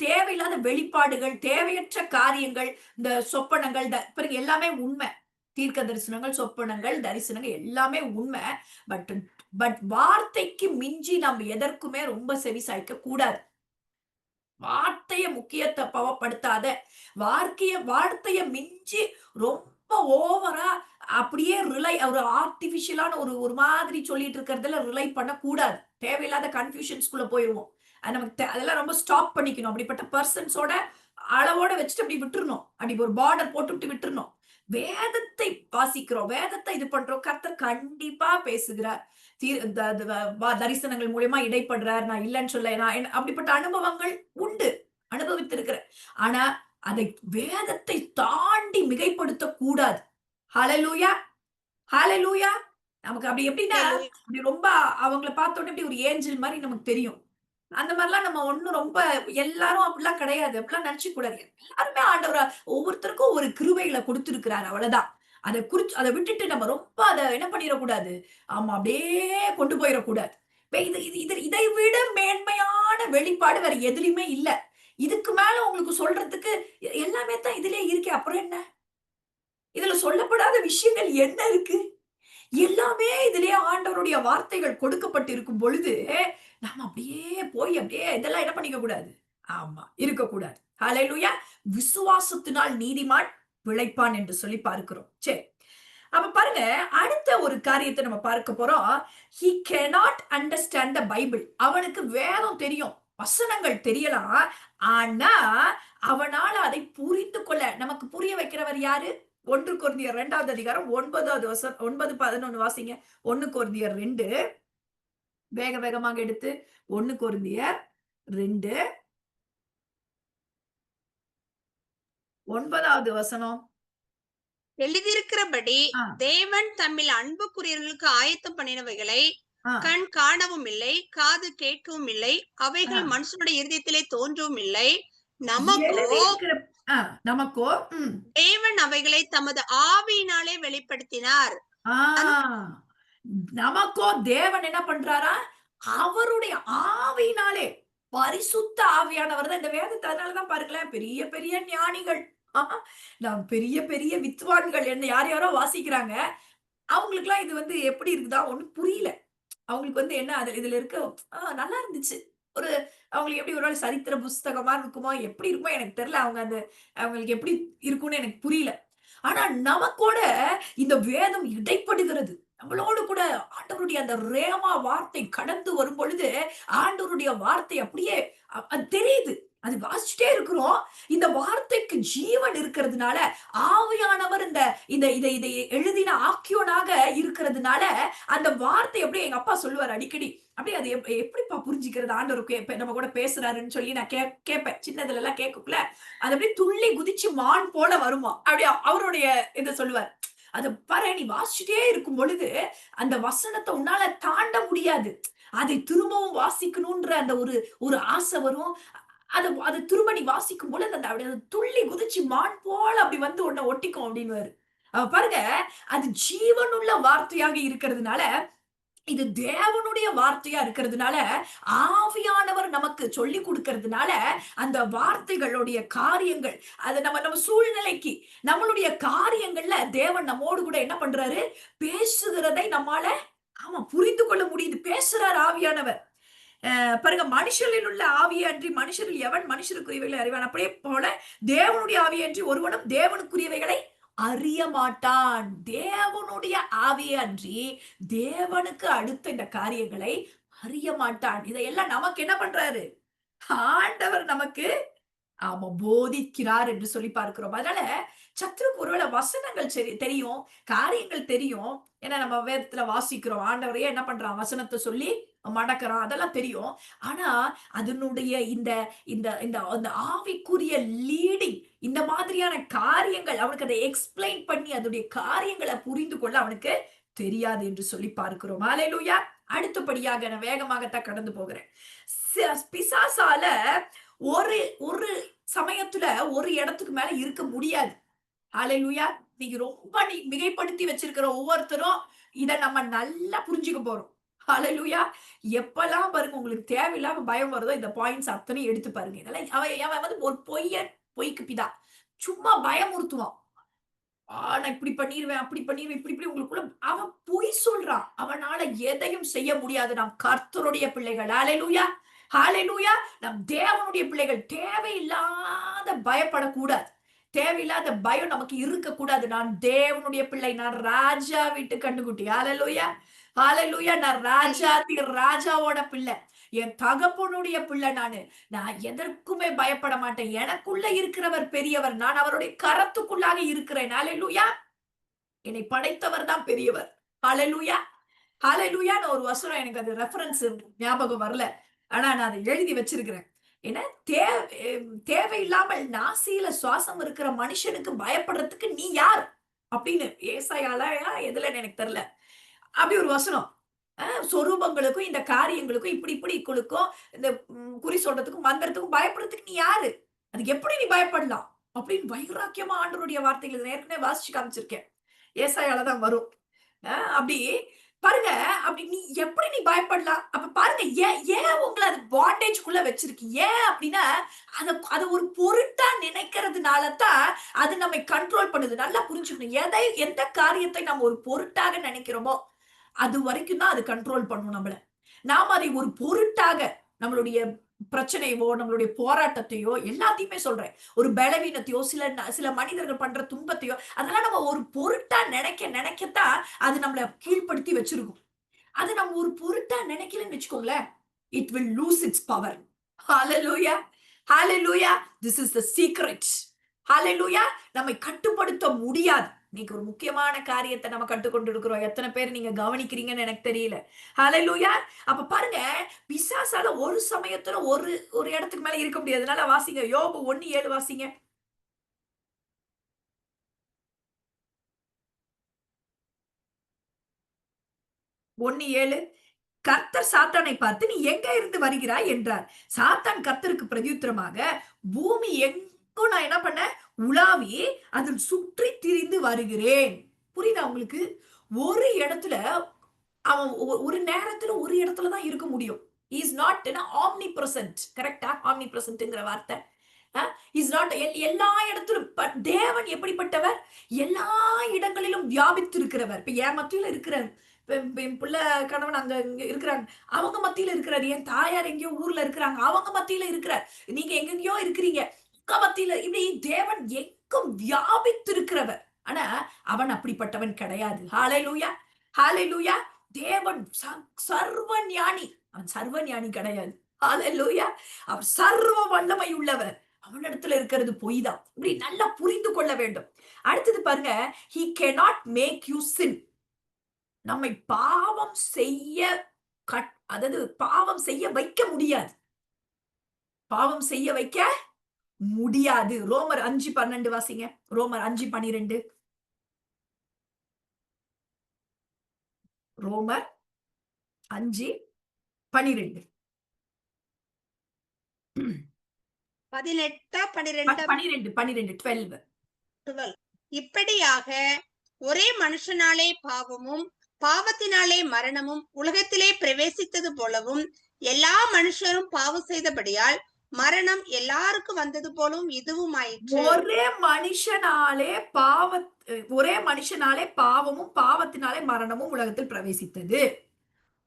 தேவையில்லாத வெளிப்பாடுகள், தேவையற்ற காரியங்கள், இந்த சொப்பனங்கள் பிறகு எல்லாமே உண்மை. தீர்க்க தரிசனங்கள், சொப்பனங்கள், தரிசனங்கள் எல்லாமே உண்மை. பட் பட் வார்த்தைக்கு மிஞ்சி நம்ம எதற்குமே ரொம்ப செவி சாய்க்க கூடாது. வார்த்தைய முக்கியத்துவப்படுத்தாத, வார்த்தைய மிஞ்சி ரொம்ப ஓவரா அப்படியே ஒரு ஆர்டிபிஷியலான ஒரு மாதிரி சொல்லிட்டு இருக்கிறதுல ரிலை பண்ணக்கூடாது. தேவையில்லாத கன்ஃபியூஷன்ஸ்குள்ள போயிருவோம். அது நமக்கு அதெல்லாம் ரொம்ப ஸ்டாப் பண்ணிக்கணும். அப்படிப்பட்ட பர்சன்ஸோட அளவோட வச்சுட்டு அப்படி விட்டுறணும். அப்படி ஒரு பார்டர் போட்டுவிட்டு விட்டுறணும். வேதத்தை வாசிக்கிறோம், வேதத்தை இது பண்றோம். கர்த்தர் கண்டிப்பா பேசுகிறார். தரிசனங்கள் மூலியமா இடைப்படுறார். நான் இல்லைன்னு சொல்ல, நான் அப்படிப்பட்ட அனுபவங்கள் உண்டு, அனுபவித்திருக்கிறேன். ஆனா அதை வேதத்தை தாண்டி மிகைப்படுத்த கூடாது. ஹalleluya, ஹalleluya. நமக்கு அப்படி எப்படின்னா அப்படி ரொம்ப அவங்கள பார்த்த உடனே அப்படி ஒரு ஏஞ்சல் மாதிரி நமக்கு தெரியும். அந்த மாதிரிலாம் நம்ம ஒண்ணும் ரொம்ப எல்லாரும் அப்படிலாம் கிடையாது. அப்படிலாம் நினைச்சுக்க கூடாது. எல்லாருமே ஆண்டவர் ஒவ்வொருத்தருக்கும் ஒரு கிருபைகளை கொடுத்திருக்கிறார். அவ்வளவுதான். அதை விட்டுட்டு நம்ம ரொம்ப அதை என்ன பண்ணிடக்கூடாது. ஆமா, அப்படியே கொண்டு போயிடக்கூடாது. இதை விட மேன்மையான வெளிப்பாடு வேற எதுலயுமே இல்ல. இதுக்கு மேல உங்களுக்கு சொல்றதுக்கு எல்லாமே தான் இதுலயே இருக்கே. அப்புறம் என்ன? இதுல சொல்லப்படாத விஷயங்கள் என்ன இருக்கு? எல்லாமே இதிலே ஆண்டவருடைய வார்த்தைகள் கொடுக்கப்பட்டிருக்கும் பொழுது நம்ம அப்படியே இதெல்லாம் என்ன பண்ணிக்க கூடாது. ஆமா, இருக்கக்கூடாது. ஹalleluya. விசுவாசத்தினால் நீதிமான் பிழைப்பான் என்று சொல்லி பார்க்கிறோம். சரி, அப்ப பாருங்க, அடுத்த ஒரு காரியத்தை நம்ம பார்க்க போறோம். He cannot understand the Bible. அவனுக்கு வேதம் தெரியும். வசனங்கள் தெரியலாம். ஆனா, அவனால அதை புரிந்து கொள்ள நமக்கு புரிய வைக்கிறவர் யாரு? 1 கொரிந்தியர் 2வது அதிகாரம் 9வது 9, 11 வாசிங்க. 1 கொரிந்தியர் 2 வேக வேகமாக எடுத்து 1 கொரிந்தியர் 2 9வது வசனம். எழுதியிருக்கிறபடி ஆ, தேவன் தம்மில் அன்புக்குரியவர்களுக்கு ஆயத்தம் பண்ணினவைகளை ஆ, கண் காணவும் இல்லை, காது கேட்கவும் இல்லை, ஆ. அவைகள் மனுஷனுடைய இருதயத்திலே தோன்றவும் இல்லை. நமக்கோ எழுதியிருக்கிற ஆ, நமக்கோ தேவன் அவைகளை தமது ஆவியினாலே வெளிப்படுத்தினார். ஆ நமக்கோ தேவன் என்ன பண்றாரா? அவருடைய ஆவியினாலே, பரிசுத்த ஆவியானவர் தான் இந்த வேதத்த அதனால தான் பாருங்களேன், பெரிய பெரிய ஞானிகள், ஆஹா, நாம் பெரிய பெரிய வித்வான்கள் என்ன யார் யாரோ வாசிக்கிறாங்க. அவங்களுக்கெல்லாம் இது வந்து எப்படி இருக்குதா? ஒண்ணும் புரியல. அவங்களுக்கு வந்து என்ன அது இதுல இருக்க நல்லா இருந்துச்சு. ஒரு அவங்களுக்கு எப்படி ஒரு வேளை சரித்திர புஸ்தகமா இருக்குமோ, எப்படி இருக்குமோ எனக்கு தெரியல. அவங்க அந்த அவங்களுக்கு எப்படி இருக்கும்னு எனக்கு புரியல. ஆனா நமக்கோட இந்த வேதம் இடைப்படுகிறது. நம்மளோடு கூட ஆண்டவருடைய அந்த ரேமா வார்த்தை கடந்து வரும்பொழுது, ஆண்டவருடைய வார்த்தை அப்படியே அது தெரியுது. அது வாசிச்சுட்டே இருக்கிறோம். இந்த வார்த்தைக்கு ஜீவன் இருக்கிறதுனால, ஆவியானவர் இந்த இந்த இதை இதை எழுதின ஆக்கியோனாக இருக்கிறதுனால, அந்த வார்த்தை அப்படியே எங்க அப்பா சொல்லுவாரு அடிக்கடி. அப்படியே அது எப்படிப்பா புரிஞ்சுக்கிறது ஆண்டவர் நம்ம கூட பேசுறாருன்னு சொல்லி நான் கேட்பேன். சின்னதுல எல்லாம் கேட்கக்குள்ள, அது அப்படியே துள்ளி குதிச்சு மான் போல வருமாம். அப்படியே அவருடைய இத சொல்லுவார். அத பாரு நீ வாசிச்சுட்டே இருக்கும் பொழுது, அந்த வசனத்த உன்னால தாண்ட முடியாது. அதை திரும்பவும் வாசிக்கணுன்ற அந்த ஒரு ஒரு ஆசை வரும். அத திரும்ப நீ வாசிக்கும் பொழுது, அந்த அப்படியே துள்ளி குதிச்சு மான் போல அப்படி வந்து உன்ன ஒட்டிக்கும் அப்படின்னுவாரு. பாருங்க, அது ஜீவனுள்ள வார்த்தையாக இருக்கிறதுனால, இது தேவனுடைய வார்த்தையா இருக்கிறதுனால, ஆவியானவர் நமக்கு சொல்லிக் குடுக்கிறதுனால, அந்த வார்த்தைகளுடைய காரியங்கள், அது நம்ம நம்ம சூழ்நிலைக்கு, நம்மளுடைய காரியங்கள்ல தேவன் நம்மோடு கூட என்ன பண்றாரு? பேசுகிறதை நம்மால ஆமா புரிந்து கொள்ள முடியுது. பேசுறார் ஆவியானவர். பாருங்க மனுஷரில் உள்ள ஆவியே அன்றி மனுஷரில் எவன் மனுஷருக்குரியவைகளை அறிவான்? அப்படியே போல தேவனுடைய ஆவியே அன்றி ஒருவனும் தேவனுக்குரியவைகளை அறிய மாட்டான். தேவனுடைய ஆவியே அன்றி தேவனுக்கு அடுத்த இந்த காரியங்களை அறிய மாட்டான். இதையெல்லாம் நமக்கு என்ன பண்றாரு? ஆண்டவர் நமக்கு ஆமா போதிக்கிறார் என்று சொல்லி பார்க்கிறோம். அதனால சத்துருக்கு ஒருவேளை வசனங்கள் சரி தெரியும், காரியங்கள் தெரியும். ஏன்னா நம்ம வேதத்துல வாசிக்கிறோம். ஆண்டவரையே என்ன பண்றான்? வசனத்த சொல்லி மடக்குறான். அதெல்லாம் தெரியும். ஆனா அதனுடைய இந்த இந்த இந்த அந்த ஆவிக்குரிய லீடிங் இந்த மாதிரியான காரியங்கள் அவனுக்கு அதை எக்ஸ்பிளைன் பண்ணி அதனுடைய காரியங்களை புரிந்து கொள்ள அவனுக்கு தெரியாது என்று சொல்லி பார்க்கிறோம். ஹalleluya. அடுத்தபடியாக நான் வேகமாகத்தான் கடந்து போகிறேன். பிசாசால ஒரு ஒரு சமயத்துல ஒரு இடத்துக்கு மேல இருக்க முடியாது. ஹalleluya. நீங்க ரொம்ப மிகைப்படுத்தி வச்சிருக்கிற ஒவ்வொருத்தரும் இத நம்ம நல்லா புரிஞ்சுக்க போறோம். ஹalleluya. எப்பலாம் பாருங்க உங்களுக்கு தேவையில்லாம பயம் வருதோ இந்த பாயிண்ட்ஸ் அத்தனையும் எடுத்து பாருங்க. இதெல்லாம் அவன் வந்து ஒரு பொய்யன், பொய்க்கு பிதா. சும்மா பயமுறுத்துவான். நான் இப்படி பண்ணிருவேன், அப்படி பண்ணிருவேன், இப்படி இப்படி உங்களுக்குள்ள அவன் பொய் சொல்றான். அவனால எதையும் செய்ய முடியாது. நாம் கர்த்தருடைய பிள்ளைகள். ஹalleluya. ஹalleluya. நம் தேவனுடைய பிள்ளைகள் தேவையில்லாத பயப்படக்கூடாது. தேவையில்லாத பயம் நமக்கு இருக்கக்கூடாது. நான் தேவனுடைய பிள்ளை. நான் ராஜா வீட்டு கன்னுக்குட்டி. ஹalleluya. ஹalleluya. நான் ராஜாதி ராஜாவோட பிள்ளை. என் தகப்பனுடைய பிள்ளை நானு. நான் எதற்குமே பயப்பட மாட்டேன். எனக்குள்ள இருக்கிறவர் பெரியவர். நான் அவருடைய கரத்துக்குள்ளாக இருக்கிறேன். ஹalleluya. என்னை படைத்தவர் தான் பெரியவர். ஹalleluya. ஹalleluya. ஒரு வசனம் எனக்கு அது ரெஃபரன்ஸ் ஞாபகம் வரல. ஆனா நான் அதை எழுதி வச்சிருக்கிறேன். ஏன்னா தேவையில்லாமல் நாசியில சுவாசம் இருக்கிற மனுஷனுக்கு பயப்படுறதுக்கு நீ யார்? அப்படின்னு ஏசாயாலயா எதுலன்னு எனக்கு தெரியல. அப்படி ஒரு வசனம். சொரூபங்களுக்கும் இந்த காரியங்களுக்கும் இப்படி இப்படி குலுக்கும் இந்த குறி சொல்றதுக்கும் மந்திரத்துக்கும் பயப்படுறதுக்கு நீ யாரு? அதுக்கு எப்படி நீ பயப்படலாம்? அப்படின்னு வைராக்கியமா ஆண்டவருடைய வார்த்தைகள் ஏற்கனவே வாசிச்சு காமிச்சிருக்கேன். ஏசாயால தான் வரும். அப்படி பாருங்க, அப்படி நீ எப்படி நீ பயப்படலாம்? அப்ப பாருங்க ஏன் உங்கள அது பாண்டேஜ்க்குள்ள வச்சிருக்கு? ஏன் அப்படின்னா, அத ஒரு பொருட்டா நினைக்கிறதுனால தான் அது நம்மை கண்ட்ரோல் பண்ணுது. நல்லா புரிஞ்சுக்கணும். எந்த காரியத்தை நம்ம ஒரு பொருட்டாக நினைக்கிறோமோ, அது வரைக்கும் தான் அது கண்ட்ரோல் பண்ணும் நம்மள. நாம அதை ஒரு பொருட்டாக நம்மளுடைய பிரச்சனையோ, நம்மளுடைய போராட்டத்தையோ, எல்லாத்தையுமே சொல்றேன். ஒரு பலவீனத்தையோ, சில மனிதர்கள் பண்ற துன்பத்தையோ, அதெல்லாம் நம்ம ஒரு பொருட்டா நினைக்கத்தான் அது நம்மள கீழ்ப்படுத்தி வச்சிருக்கும். அது நம்ம ஒரு பொருட்டா நினைக்கலன்னு வச்சுக்கோங்களேன், it will lose its power. Hallelujah! Hallelujah! This is the secret. Hallelujah! நம்மை கட்டுப்படுத்த முடியாது. இன்னைக்கு ஒரு முக்கியமான காரியத்த நம்ம கற்றுக்கொண்டு இருக்கிறோம். எத்தன பேர் நீங்க கவனிக்கிறீங்கன்னு எனக்கு தெரியல. ஹalleluya! அப்ப பாருங்க, பிசாசால ஒரு சமயத்துல ஒரு ஒரு இடத்துக்கு மேல இருக்க முடியாது. அதனால வாசிங்க. யோபு 1:7 வாசிங்க. 1:7 கர்த்தர் சாத்தானை பார்த்து நீ எங்க இருந்து வருகிறாய் என்றார். சாத்தான் கர்த்தருக்கு பிரதியுத்தரமாக பூமி எங்கும் நான் என்ன பண்ணேன் உலாவி அதில் சுற்றி திரிந்து வருகிறேன். புரியுதா உங்களுக்கு? ஒரு இடத்துல அவன் ஒரு நேரத்துல ஒரு இடத்துல தான் இருக்க முடியும். Is not omni present. கரெக்டா? ஆம்னி பிரசன்ட்ங்கிற வார்த்தை இஸ் நாட் எல்லா இடத்திலும். தேவன் எப்படிப்பட்டவர்? எல்லா இடங்களிலும் வியாபித்து இருக்கிறவர். இப்ப என் மத்தியில இருக்கிறார். என் பிள்ளை கணவன் அங்க இங்க இருக்கிறாங்க, அவங்க மத்தியில இருக்கிறார். என் தாயார் எங்கேயோ ஊர்ல இருக்கிறாங்க, அவங்க மத்தியில இருக்கிறார். நீங்க எங்கெங்கயோ இருக்கிறீங்க, உங்க மத்தியில. இப்படி தேவன் எங்கும் வியாபித்து இருக்கிறவர். ஆனா அவன் அப்படிப்பட்டவன் கிடையாது. ஹalleluya! ஹalleluya! தேவன் சர்வ ஞானி. அவன் சர்வ ஞானி கிடையாது. ஹalleluya! அவர் சர்வ வல்லமை உள்ளவர். அவனிடத்துல இருக்கிறது பொய் தான். இப்படி நல்லா புரிந்து கொள்ள வேண்டும். அடுத்தது பாருங்க, he cannot make you sin. நம்மை பாவம் செய்ய அதாவது பாவம் செய்ய வைக்க முடியாது. பாவம் செய்ய வைக்க முடியாது. ரோமர் 5:12 வாசிங்க. ரோமர் 5:12. ரோமர் 5:12. 18 12 12. இப்படியாக ஒரே மனுஷனாலே பாவமும் பாவத்தினாலே மரணமும் உலகத்திலே பிரவேசித்தது போலவும் எல்லா மனுஷரும் பாவம் செய்தபடியால் மரணம் எல்லாருக்கும் வந்தது போலும் இதுவும் ஆயிற்று. ஒரே மனுஷனாலே பாவமும் பாவத்தினாலே மரணமும் உலகத்தில் பிரவேசித்தது.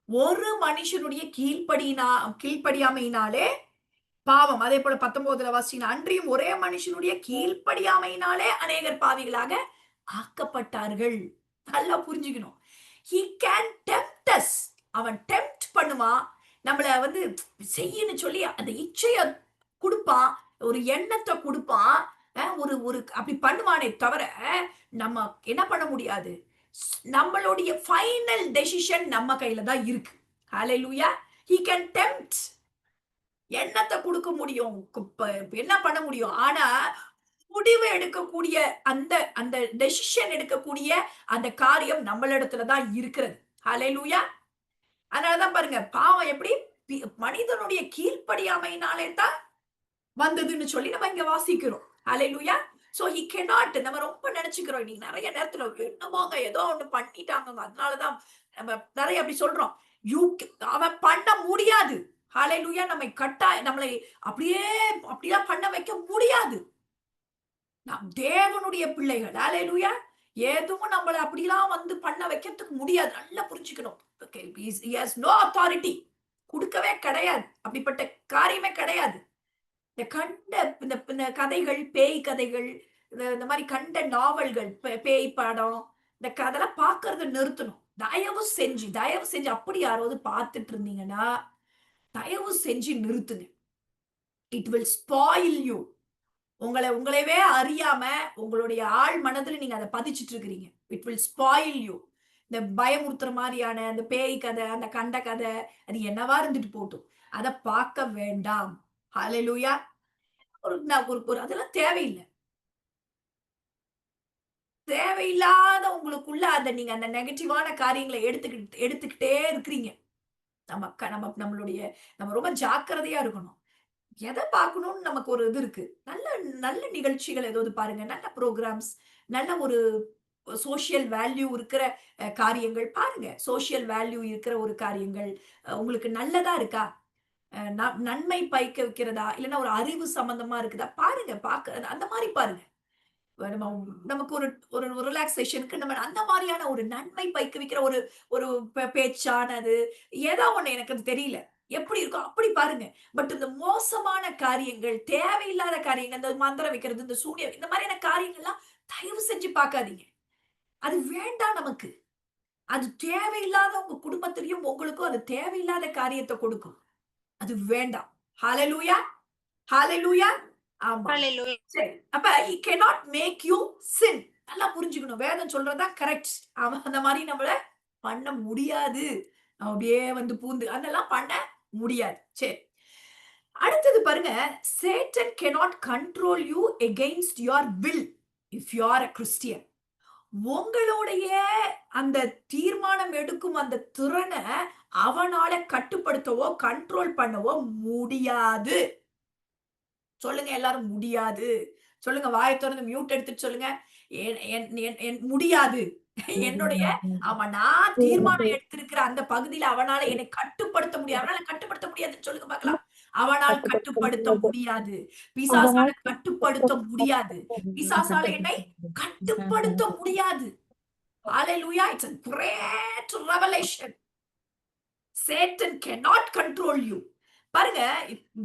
ஒரு மனுஷனுடைய கீழ்ப்படியாமையினாலே பாவம். அதே போல 19 வாசிங்க. அன்றியும் ஒரே மனுஷனுடைய கீழ்ப்படியாமையினாலே அநேகர் பாவிகளாக ஆக்கப்பட்டார்கள். நல்லா புரிஞ்சுக்கணும். he can tempt us. அவன் டெம்ப்ட் பண்ணுவான். நம்மள செய்யன்னு சொல்லி அந்த இச்சைய கொடுப்பான், ஒரு எண்ணத்தை கொடுப்பான். ஒரு அப்படி பண்ணுவானே தவிர நம்ம என்ன பண்ண முடியாது. நம்மளுடைய ஃபைனல் டெசிஷன் நம்ம கையில தான் இருக்கு. ஹalleluya! he can tempt. எண்ணத்தை கொடுக்க முடியும், என்ன பண்ண முடியும். ஆனா முடிவு எடுக்கக்கூடிய அந்த அந்த டெசிஷன் எடுக்கக்கூடிய அந்த காரியம் நம்மளிடத்துல தான் இருக்கிறது. ஹalleluya! அதனாலதான் பாருங்க, பாவம் எப்படி மனிதனுடைய கீழ்ப்படியாமையினாலே தான் வந்ததுன்னு சொல்லி நம்ம இங்க வாசிக்கிறோம். ஹalleluya! So he cannot. நம்ம ரொம்ப நினைச்சுக்கிறோம். இன்னைக்கு நிறைய நேரத்துல என்னமோங்க ஏதோ ஒண்ணு பண்ணிட்டாங்க, அதனாலதான் நம்ம நிறைய அப்படி சொல்றோம். அவன் பண்ண முடியாது. ஹalleluya! நம்மளை அப்படியெல்லாம் பண்ண வைக்க முடியாது. நாம் தேவனுடைய பிள்ளைகள். ஹalleluya! எதுவும் நம்மள அப்படிலாம் பண்ண வைக்கிறதுக்கு முடியாது. நல்லா புரிஞ்சுக்கணும். he has no authority. கொடுக்கவே கிடையாது. அப்படிப்பட்ட காரியமே கிடையாது. இந்த கதைகள், பேய் கதைகள், இந்த மாதிரி கண்ட நாவல்கள், பேய் படம், இந்த கதைலாம் பார்க்கறத நிறுத்தணும். தயவு செஞ்சு அப்படி யாராவது பார்த்துட்டு இருந்தீங்கன்னா தயவு செஞ்சு நிறுத்துங்க. It will spoil you. உங்களையவே அறியாம உங்களுடைய ஆழ் மனதுல நீங்க அதை பதிச்சிட்டு இருக்கிறீங்க. It will spoil you. இந்த பயமுறுத்துற மாதிரியான அந்த பேய் கதை, அந்த கண்ட கதை, அது என்னவா இருந்துட்டு போட்டும், அதை பார்க்க வேண்டாம். ஹalleluya! அதெல்லாம் தேவையில்லை. தேவையில்லாத உங்களுக்குள்ள நீங்க அந்த நெகட்டிவான காரியங்களை எடுத்துக்கிட்டே இருக்கிறீங்க. நம்ம ரொம்ப ஜாக்கிரதையா இருக்கணும். எதை பார்க்கணும்னு நமக்கு ஒரு இது இருக்கு. நல்ல நல்ல நிகழ்ச்சிகள் ஏதாவது பாருங்க. நல்ல ப்ரோகிராம்ஸ், நல்ல ஒரு சோசியல் வேல்யூ இருக்கிற காரியங்கள் பாருங்க. சோசியல் வேல்யூ இருக்கிற ஒரு காரியங்கள் உங்களுக்கு நல்லதா இருக்கா? நன்மை பயக்க வைக்கிறதா? இல்லைன்னா ஒரு அறிவு சம்பந்தமா இருக்குதா? பாருங்க. அந்த மாதிரி பாருங்க. நமக்கு ஒரு ரிலாக்ஸேஷனுக்கு நம்ம அந்த மாதிரியான ஒரு நன்மை பயக்க வைக்கிற ஒரு ஒரு பேச்சானது ஏதோ ஒண்ணு, எனக்கு அது தெரியல. எப்படி இருக்கும் அப்படி பாருங்க. பட் இந்த மோசமான காரியங்கள், தேவையில்லாத காரியங்கள், இந்த மந்திரம் வைக்கிறது, இந்த சூனியம், இந்த மாதிரியான காரியங்கள்லாம் தயவு செஞ்சு பார்க்காதீங்க. அது வேண்டாம் நமக்கு. அது தேவையில்லாத உங்க குடும்பத்திலயும் உங்களுக்கும் அது தேவையில்லாத காரியத்த கொடுக்கும். அது வேண்டாம். ஹalleluya! ஹalleluya! ஆமா. ஹalleluya. சரி. அப்ப he cannot make you sin. நல்லா புரிஞ்சுக்கணும். வேதம் சொல்றது தான் கரெக்ட். அவன் அந்த மாரி நம்மள பண்ண முடியாது. அப்படியே வந்து பூந்து அதெல்லாம் பண்ண முடியாது. சரி. அடுத்தது பாருங்க. Satan cannot control you against your will if you are a Christian. உங்களுடைய அந்த தீர்மானம் எடுக்கும் அந்த திறன அவனால கட்டுப்படுத்தவோ, கண்ட்ரோல் பண்ணவோ முடியாது. சொல்லுங்க எல்லாரும் முடியாது. சொல்லுங்க வாய தொறந்து மியூட் எடுத்துட்டு சொல்லுங்க. என் என் என் என் முடியாது. என்னுடைய ஆமா நான் தீர்மானம் எடுத்திருக்கிற அந்த பகுதியில அவனால என்னை கட்டுப்படுத்த முடியாது. அவனால கட்டுப்படுத்த முடியாதுன்னு சொல்லுங்க பார்க்கலாம். அவனால் கட்டுப்படுத்த முடியாது. பிசாசால கட்டுப்படுத்த முடியாது. பிசாசால என்னை கட்டுப்படுத்த முடியாது. Hallelujah! It's a great revelation. Satan cannot control you. பாருங்க,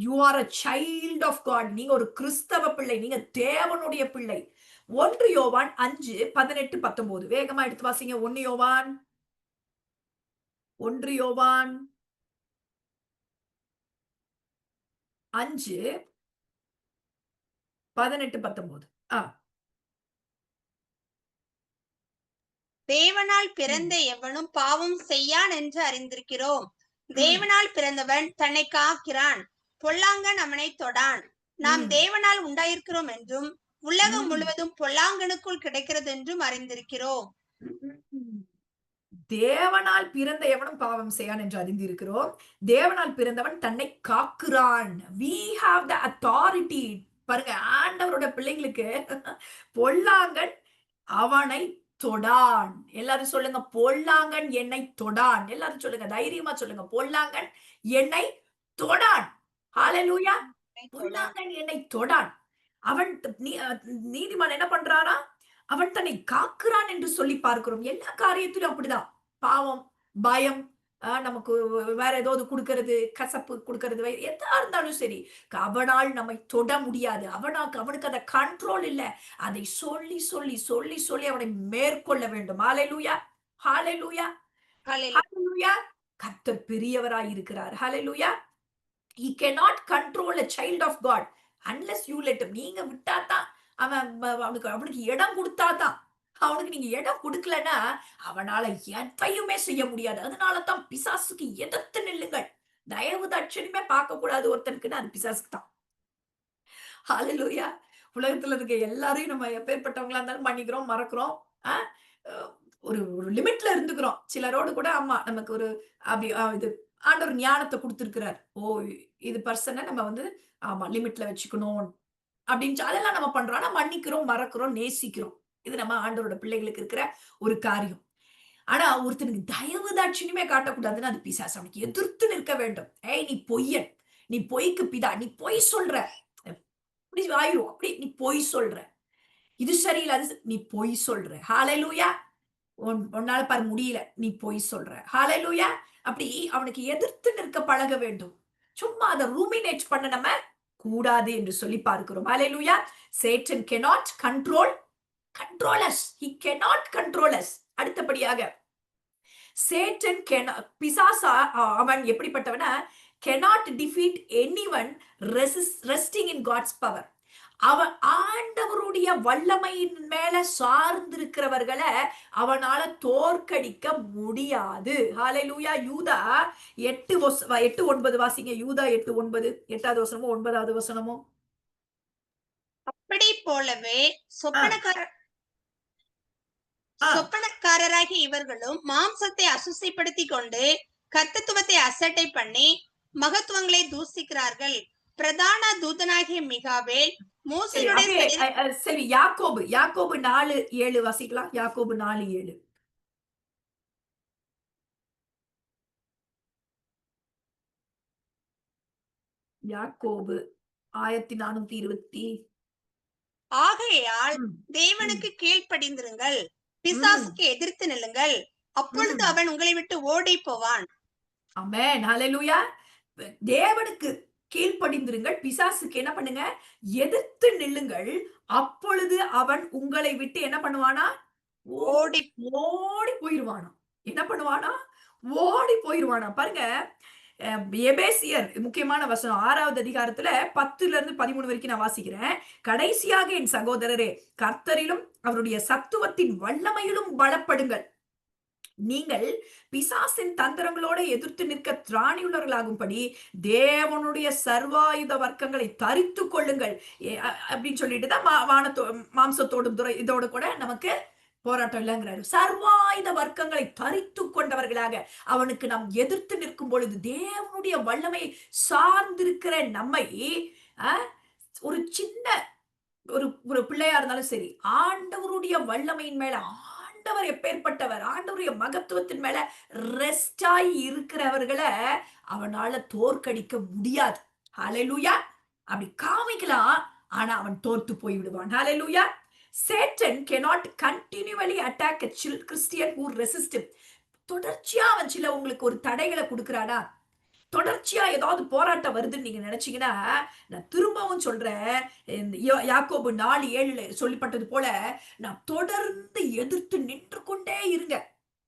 you are a child of God. நீங்க ஒரு கிறிஸ்தவ பிள்ளை. நீங்க தேவனுடைய பிள்ளை. 1 யோவான் 5, 18, 19. வேகமா எடுத்து வாசிங்க. 1 யோவான் 5, 18, 19. தேவனால் பிறந்த எவனும் பாவம் செய்யான் என்று அறிந்திருக்கிறோம். தேவனால் பிறந்தவன் தன்னை காக்கிறான், பொல்லாங்கன் அவனை தொடான். நாம் தேவனால் உண்டாயிருக்கிறோம் என்றும் உலகம் முழுவதும் பொல்லாங்கனுக்குள் கிடைக்கிறது என்றும் அறிந்திருக்கிறோம். தேவனால் பிறந்த எவனும் பாவம் செய்யான் என்று அறிந்திருக்கிறோம். தேவனால் பிறந்தவன் தன்னை காக்குறான். We have the authority. பாருங்க, ஆண்டவரோட பிள்ளைங்களுக்கு பொல்லாங்கன் அவனை தொடான். எல்லாரும் சொல்லுங்க, பொல்லாங்கன் என்னை தொடான். எல்லாரும் சொல்லுங்க, தைரியமா சொல்லுங்க, பொல்லாங்கன் என்னை தொடான். ஹalleluya! பொல்லாங்கன் என்னை தொடான். அவன் நீதிமான் என்ன பண்றாரா? அவன் தன்னை காக்குறான் என்று சொல்லி பார்க்கிறோம். எல்லா காரியத்திலும் அப்படிதான். பாவம், பயம், நமக்கு வேற ஏதாவது குடுக்கறது, கசப்பு குடுக்கறது, எதா இருந்தாலும் சரி, அவனால் நம்மை தொட முடியாது. அவனுக்கு அந்த கண்ட்ரோல் இல்ல. அதை சொல்லி சொல்லி சொல்லி சொல்லி அவனை மேற்கொள்ள வேண்டும். ஹalleluya! ஹalleluya! ஹalleluya! கர்த்தர் பெரியவராய் இருக்கிறார். ஹalleluya! He cannot control a child of God unless you let him. நீங்க விட்டாதான் அவனுக்கு இடம் கொடுத்தாதான். அவனுக்கு நீங்க இடம் கொடுக்கலன்னா அவனால எதையுமே செய்ய முடியாது. அதனாலதான் பிசாசுக்கு எதிர்த்து நில்லுங்கள். தயவு தட்சணியுமே பார்க்க கூடாது ஒருத்தனுக்குன்னு அது பிசாசுக்கு தான். ஹalleluya! உலகத்துல இருக்க எல்லாரையும் நம்ம எப்பேற்பட்டவங்களா இருந்தாலும் மன்னிக்கிறோம், மறக்கிறோம். ஒரு லிமிட்ல இருந்துக்கிறோம். சிலரோடு கூட ஆமா நமக்கு ஒரு அப்படி இது ஆண்டவர் ஞானத்தை கொடுத்திருக்கிறார். இது பர்சனை நம்ம வந்து ஆமா லிமிட்ல வச்சுக்கணும் அப்படின்னு அதெல்லாம் நம்ம பண்றோம். ஆனா மன்னிக்கிறோம், மறக்கிறோம், நேசிக்கிறோம். இது நம்ம ஆண்டவரோட பிள்ளைகளுக்கு இருக்கிற ஒரு காரியம். ஆனா ஒருத்தனுக்கு தயவு தாட்சியமே காட்டக்கூடாதுன்னு அது பிசாசு. அவனுக்கு எதிர்த்து நிற்க வேண்டும். ஏய் நீ பொய்யன், நீ பொய்க்கு பிதா, நீ பொய் சொல்ற, அப்படி ஆயிரும். அப்படி நீ பொய் சொல்ற, இது சரியில்லை, அது நீ பொய் சொல்ற. ஹalleluya! உன்னால பாரு முடியல, நீ பொய் சொல்ற. ஹalleluya! அப்படி அவனுக்கு எதிர்த்து நிற்க பழக வேண்டும். சும்மா அதை ரூமினேட் பண்ண நம்ம கூடாது என்று சொல்லி பார்க்கிறோம். ஹalleluya! Satan cannot control us. He cannot control us. அடுத்தபடியாக Satan பிசாசா அவன் எப்படிப்பட்டவனா cannot defeat anyone resting in God's power. அவன் ஆண்டவருடைய வல்லமையின் மேல சார்ந்திருக்கிறவர்களை அவனால தோற்கடிக்க முடியாது. ஹalleluya! யூதா 8:9 வாசிங்க. யூதா 8:9. 8வது வசனமோ 9வது வசனமோ. அப்படி போலவே சொப்பனக்காரராகிய இவர்களும் மாம்சத்தை அசுசிப்படுத்தி கொண்டு கர்த்தத்துவத்தை அசட்டை பண்ணி மகத்துவங்களை தூசிக்கிறார்கள். பிரதான தூதனாகிய மிகாவேல் சரி, யாக்கோபு 4:7 வாசிக்கலாம். யாக்கோபு 4:7. யாக்கோபு 1420. ஆகையால் தேவனுக்கு கீழ்ப்படிந்திருங்கள், பிசாசுக்கு எதிர்த்து நில்லுங்கள், அப்பொழுது அவன் உங்களை விட்டு ஓடி போவான். ஆமென். ஹalleluya! தேவனுக்கு கீழ்ப்படிந்திருங்கள், பிசாசுக்கு என்ன பண்ணுங்க, எதிர்த்து நில்லுங்கள். அப்பொழுது அவன் உங்களை விட்டு என்ன பண்ணுவானா, ஓடி ஓடி போயிருவானாம். என்ன பண்ணுவானா, ஓடி போயிருவானாம். பாருங்க, எபேசியர் முக்கியமான வசனம் 6வது அதிகாரத்துல 10ல இருந்து 13 வரைக்கும் நான் வாசிக்கிறேன். கடைசியாக என் சகோதரரே, கர்த்தரிலும் அவருடைய சத்துவத்தின் வல்லமையிலும் பலப்படுங்கள். நீங்கள் பிசாசின் தந்திரங்களோட எதிர்த்து நிற்க திராணியுள்ளவர்களாகும்படி தேவனுடைய சர்வாயுத வர்க்கங்களை தரித்து கொள்ளுங்கள். அப்படின்னு சொல்லிட்டு தான் மாம்சத்தோடும் இதோடு கூட நமக்கு போராட்டம் இல்லைங்கிறாரு. சர்வாயுத வர்க்கங்களை தரித்து கொண்டவர்களாக அவனுக்கு நாம் எதிர்த்து நிற்கும் பொழுது தேவனுடைய வல்லமை சார்ந்திருக்கிற நம்மை ஒரு சின்ன ஒரு பிள்ளையா இருந்தாலும் சரி, ஆண்டவருடைய வல்லமையின் மேல, ஆண்டவர் எப்பேற்பட்டவர், ஆண்டவருடைய மகத்துவத்தின் மேல ரெஸ்டாய் இருக்கிறவர்களை அவனால தோற்கடிக்க முடியாது. ஹல்லேலூயா. அப்படி காமிக்கலாம், ஆனா அவன் தோற்று போய் விடுவான். ஹல்லேலூயா. Satan cannot continually attack a Christian who resist him. தொடர்ச்சியா அவன் சில உங்களுக்கு ஒரு தடைகளை கொடுக்கிறானா, தொடர்ச்சியா ஏதாவது போராட்டம் வருதுன்னு நீங்க நினைச்சீங்கன்னா, நான் திரும்பவும் சொல்றேன், யாக்கோபு 4:7 சொல்லப்பட்டது போல, நான் தொடர்ந்து எதிர்த்து நின்று கொண்டே இருங்க.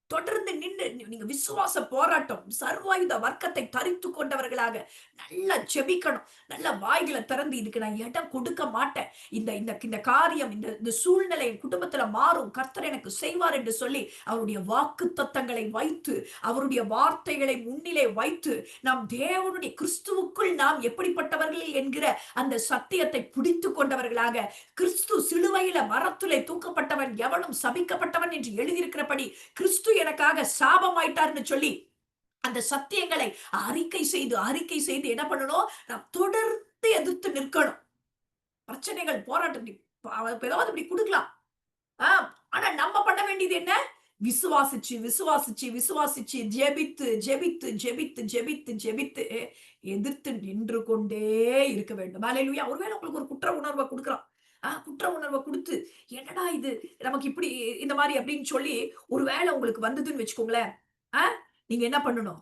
தொடர்ந்து நின்று நீங்க விசுவாச போராட்டம், சர்வாயுத வர்க்கத்தை தரித்து கொண்டவர்களாக நல்லா ஜெபிக்கணும். நல்ல வாய்களை திறந்து, இதுக்கு நான் இடம் கொடுக்க மாட்டேன், இந்த காரியம், இந்த சூழ்நிலை என் குடும்பத்துல மாறும், கர்த்தர் எனக்கு செய்வார் என்று சொல்லி அவருடைய வாக்கு தத்தங்களை வைத்து, அவருடைய வார்த்தைகளை முன்னிலே வைத்து, நாம் தேவனுடைய கிறிஸ்துவுக்குள் நாம் எப்படிப்பட்டவர்கள் என்கிற அந்த சத்தியத்தை பிடித்து கொண்டவர்களாக, கிறிஸ்து சிலுவையில மரத்திலே தூக்கப்பட்டவன் எவனும் சபிக்கப்பட்டவன் என்று எழுதியிருக்கிறபடி கிறிஸ்து எனக்காக சாபமாயிட்டார்னு சொல்லி அந்த சத்தியங்களை அறிக்கை செய்து என்ன பண்ணணும், நாம் தொடர்ந்து எதிர்த்து நிற்கணும். பிரச்சனைகள், போராட்டம் ஏதாவது இப்படி கொடுக்கலாம். ஆனா நம்ம பண்ண வேண்டியது என்ன, விசுவாசிச்சு ஜெபித்து எதிர்த்து நின்று கொண்டே இருக்க வேண்டும். ஹல்லேலூயா. ஒருவேளை உங்களுக்கு ஒரு குற்ற உணர்வை கொடுக்கலாம், குற்ற உணர்வை கொடுத்து, என்னடா இது நமக்கு இப்படி இந்த மாதிரி அப்படின்னு சொல்லி ஒருவேளை உங்களுக்கு வந்ததுன்னு வச்சுக்கோங்களேன், நீங்க என்ன பண்ணணும்,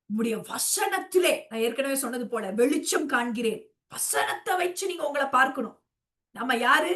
உங்களுடைய வசனத்திலே, நான் ஏற்கனவே சொன்னது போல, வெளிச்சம் காண்கிறேன், வசனத்தை வச்சு நீங்க உங்களை பார்க்கணும். நம்ம யாரு,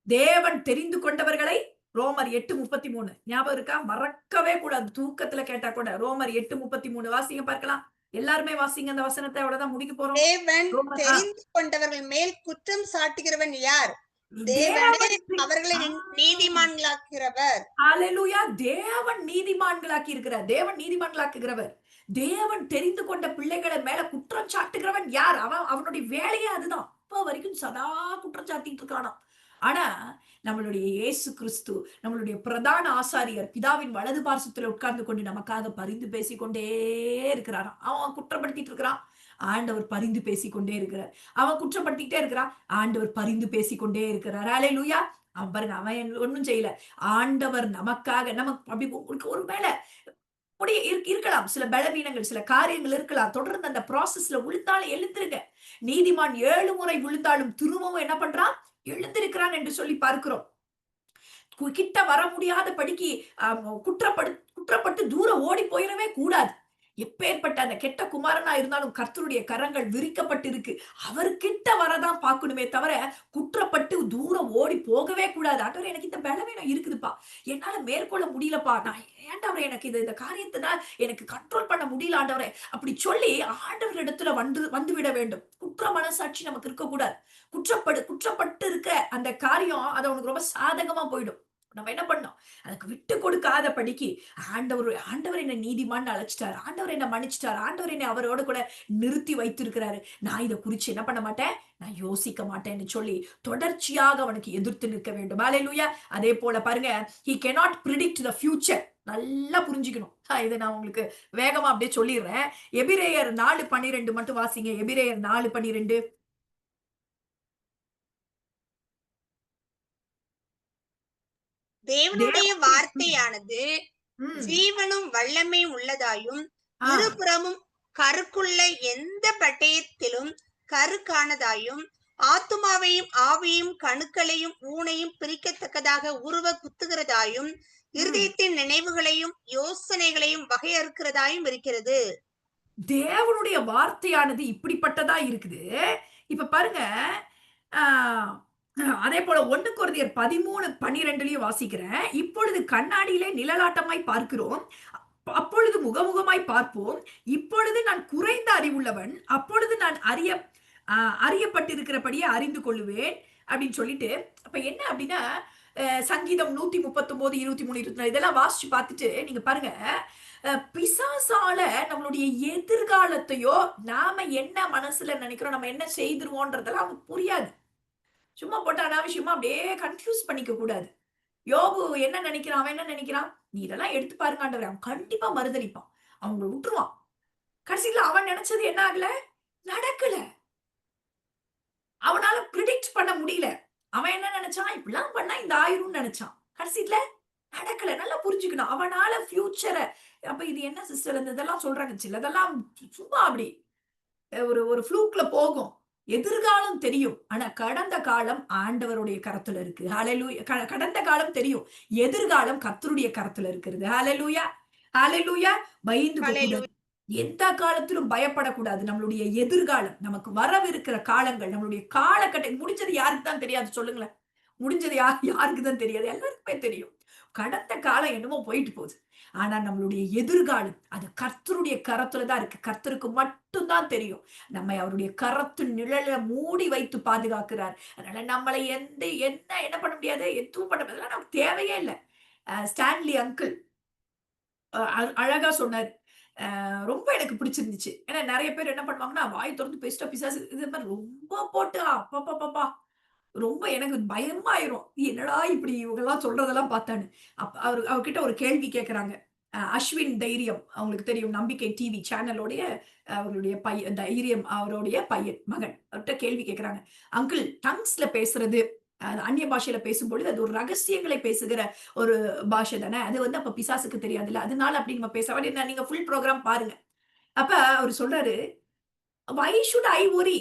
தேவன் தெரிந்து கொண்டவர்களை, ரோமர் 8:33 ஞாபகம் இருக்கா, மறக்கவே கூடாது, தூக்கத்துல கேட்டா கூட. ரோமர் 8:33 வாசிங்க பார்க்கலாம். எல்லாருமே வாசிங்க அந்த வசனத்தை, அவ்வளவுதான் முடிக்க போறோம். தேவன் தெரிந்து கொண்டவர்கள் மேல் குற்றம் சாட்டுகிறவன் யார், தேவனே அவர்களை நீதிமான்களாக்குகிறவர். ஹல்லேலூயா. தேவன் நீதிமான்களாக்கி இருக்கிறார், தேவன் நீதிமான்களாக்குகிறவர். தேவன் தெரிந்து கொண்ட பிள்ளைகளை மேல குற்றம் சாட்டுகிறவன் யார், அவனுடைய வேலையே அதுதான். இப்ப வரைக்கும் சதா குற்றம் சாட்டிட்டு இருக்கானா. ஆனா நம்மளுடைய இயேசு கிறிஸ்து, நம்மளுடைய பிரதான ஆசாரியர் பிதாவின் வலது பார்சத்துல உட்கார்ந்து கொண்டு நமக்காக பரிந்து பேசிக்கொண்டே இருக்கிறாராம். அவன் குற்றப்படுத்திட்டு இருக்கிறான், ஆண்டவர் பரிந்து பேசிக்கொண்டே இருக்கிறார். அவன் குற்றப்படுத்திட்டே இருக்கிறான், ஆண்டவர் பரிந்து பேசிக்கொண்டே இருக்கிறார். ஹல்லேலூயா. அவன் பாருங்க, அவன் ஒன்னும் செய்யல, ஆண்டவர் நமக்காக. நமக்கு அப்படி ஒரு வேலை இருக்கலாம், சில பலவீனங்கள், சில காரியங்கள் இருக்கலாம். தொடர்ந்து அந்த ப்ராசஸ்ல விழுந்தாலும் எழுந்திருங்க. நீதிமான் 7 முறை விழுந்தாலும் திரும்பவும் என்ன பண்றான், எழுந்திருக்கிறான் என்று சொல்லி பார்க்கிறோம். கிட்ட வர முடியாத படிக்கு குற்றப்பட்டு தூரம் ஓடி போயிடவே கூடாது. எப்பேற்பட்ட அந்த கெட்ட குமாரனா இருந்தாலும் கர்த்தருடைய கரங்கள் விரிக்கப்பட்டு இருக்கு, அவர் கிட்ட வரதான் பார்க்கணுமே தவிர குற்றப்பட்டு தூரம் ஓடி போகவே கூடாது. ஆண்டவரே, எனக்கு இந்த பலவீனம் இருக்குதுப்பா, என்னால மேற்கொள்ள முடியலப்பா, நான் ஏண்டவரே எனக்கு இந்த காரியத்தை எனக்கு கண்ட்ரோல் பண்ண முடியல ஆண்டவரே, அப்படி சொல்லி ஆண்டவர் இடத்துல வந்து விட வேண்டும். குற்ற மனசாட்சி நமக்கு இருக்கக்கூடாது. குற்றப்பட்டு இருக்க அந்த காரியம் அது அவனுக்கு ரொம்ப சாதகமா போயிடும். நம்ம என்ன பண்ணோம், அதுக்கு விட்டு கொடுக்காத படிக்கு ஆண்டவர் என்ன நீதிமான்னு அழைச்சிட்டாரு, ஆண்டவர் என்ன மன்னிச்சிட்டாரு, ஆண்டவர் என்ன அவரோட கூட நிறுத்தி வைத்திருக்கிறாரு, நான் இதை குறிச்சு என்ன பண்ண மாட்டேன், நான் யோசிக்க மாட்டேன்னு சொல்லி தொடர்ச்சியாக அவனுக்கு எதிர்த்து நிற்க வேண்டும். ஹல்லேலூயா. அதே போல பாருங்க, he cannot predict the future. நல்லா புரிஞ்சுக்கணும். இதை நான் உங்களுக்கு வேகமா அப்படியே சொல்லிடுறேன். எபிரேயர் 4:12 மட்டும் வாசிங்க. எபிரேயர் 4:12. தேவனுடைய வார்த்தையானது ஜீவனும் வல்லமையும் உள்ளதாயும் இருபுறமும் கருக்குள்ள எந்த பட்டயத்திலும் கருக்கானதாயும் ஆத்துமாவையும் ஆவியும் கணுக்களையும் ஊனையும் பிரிக்கத்தக்கதாக உருவ குத்துகிறதாயும் இருதயத்தின் நினைவுகளையும் யோசனைகளையும் வகையறுக்கிறதாயும் இருக்கிறது. தேவனுடைய வார்த்தையானது இப்படிப்பட்டதா இருக்குது. இப்ப பாருங்க, ஆ அதே போல 1 கொரிந்தியர் 13:12லயும் வாசிக்கிறேன். இப்பொழுது கண்ணாடியிலே நிழலாட்டமாய் பார்க்கிறோம். அப்பொழுது முகமுகமாய் பார்ப்போம். இப்பொழுது நான் குறைந்த அறிவுள்ளவன். அப்பொழுது நான் அறியப்பட்டிருக்கிறபடியே அறிந்து கொள்ளுவேன் அப்படின்னு சொல்லிட்டு, அப்ப என்ன அப்படின்னா, சங்கீதம் 139, 23, 24 இதெல்லாம் வாசிச்சு பார்த்துட்டு நீங்க பாருங்க, பிசாசால நம்மளுடைய எதிர்காலத்தையோ, நாம என்ன மனசுல நினைக்கிறோம், நம்ம என்ன செய்துருவோன்றதெல்லாம் அவனுக்கு புரியாது. சும்மா போட்டு அனாவசியமா அப்படியே கன்ஃப்யூஸ் பண்ணிக்க கூடாது. யோபு என்ன நினைக்கிறான்? அவன் என்ன நினைக்கிறான்? நீ இதெல்லாம் எடுத்து பாருங்க ஆண்டவரே. அவன் கண்டிப்பா மறுதலிப்பான். அவங்கள விட்டுருவான். கடைசில அவன் நினைச்சது என்ன ஆகல? நடக்கல. அவனால பிரிடிக்ட் பண்ண முடியல. அவன் என்ன நினைச்சான்? இப்படிலாம் பண்ணா இந்த ஆயிரும்னு நினைச்சான். கடைசில நடக்கல. நல்லா புரிஞ்சுக்கணும். அவனால ஃபியூச்சர அப்ப இது என்ன சிஸ்டர் இதெல்லாம் சொல்றாங்க. சிலதெல்லாம் சும்மா அப்படி ஒரு ஒரு ஃப்ளூக்ல போகும். எதிர்காலம் தெரியும். ஆனா கடந்த காலம் ஆண்டவருடைய கரத்துல இருக்கு. ஹalleluya. கடந்த காலம் தெரியும். எதிர்காலம் கர்த்தருடைய கரத்துல இருக்கிறது. ஹalleluya. ஹalleluya. பயந்துக்க கூடாது. எந்த காலத்திலும் பயப்படக்கூடாது. நம்மளுடைய எதிர்காலம், நமக்கு வரவிருக்கிற காலங்கள், நம்மளுடைய காலகட்டம் முடிஞ்சது யாருக்கு தான் தெரியாது சொல்லுங்களேன். முடிஞ்சது யாருக்கு தான் தெரியாது. எல்லாருக்குமே தெரியும். கடந்த காலம் என்னமோ போயிட்டு போகுது. ஆனா நம்மளுடைய எதிர்காலம் அது கர்த்தருடைய கரத்துல தான் இருக்கு. கர்த்தருக்கு மட்டும் தான் தெரியும். நம்மை அவருடைய கரத்து நிழல மூடி வைத்து பாதுகாக்கிறார். அதனால நம்மளை என்ன பண்ண முடியாது, எதுவும் பண்ண முடியாது. அதெல்லாம் நமக்கு தேவையே இல்ல. ஸ்டான்லி அங்கிள் அழகா சொன்னாரு. ரொம்ப எனக்கு பிடிச்சிருந்துச்சு. ஏன்னா நெறைய பேர் என்ன பண்ணுவாங்கன்னா, வாய் தொறந்து பேசிட்டா பிசாசு இது மாரி ரொம்ப போட்டு அப்பப்பப்பா! ரொம்ப எனக்கு பயமாயிரும். என்னடா இப்படி இவங்கலாம் சொல்றதெல்லாம் பார்த்தான்னு. அவர்கிட்ட ஒரு கேள்வி கேட்கறாங்க. அஸ்வின் தைரியம் அவங்களுக்கு தெரியும். நம்பிக்கை டிவி சேனலோடைய அவருடைய பையன் தைரியம் அவருடைய பையன், மகன். அவர்ட்ட கேள்வி கேட்கறாங்க. அங்கிள் டங்ஸ்ல பேசுறது, அந்நிய பாஷையில பேசும்பொழுது அது ஒரு ரகசியங்களை பேசுகிற ஒரு பாஷை தானே. அது வந்து அப்ப பிசாசுக்கு தெரியாதுல்ல. அதனால அப்படி நம்ம பேச நீங்க ஃபுல் புரோகிராம் பாருங்க. அப்ப அவரு சொல்றாரு, "வை ஷுட் ஐ வொரி?"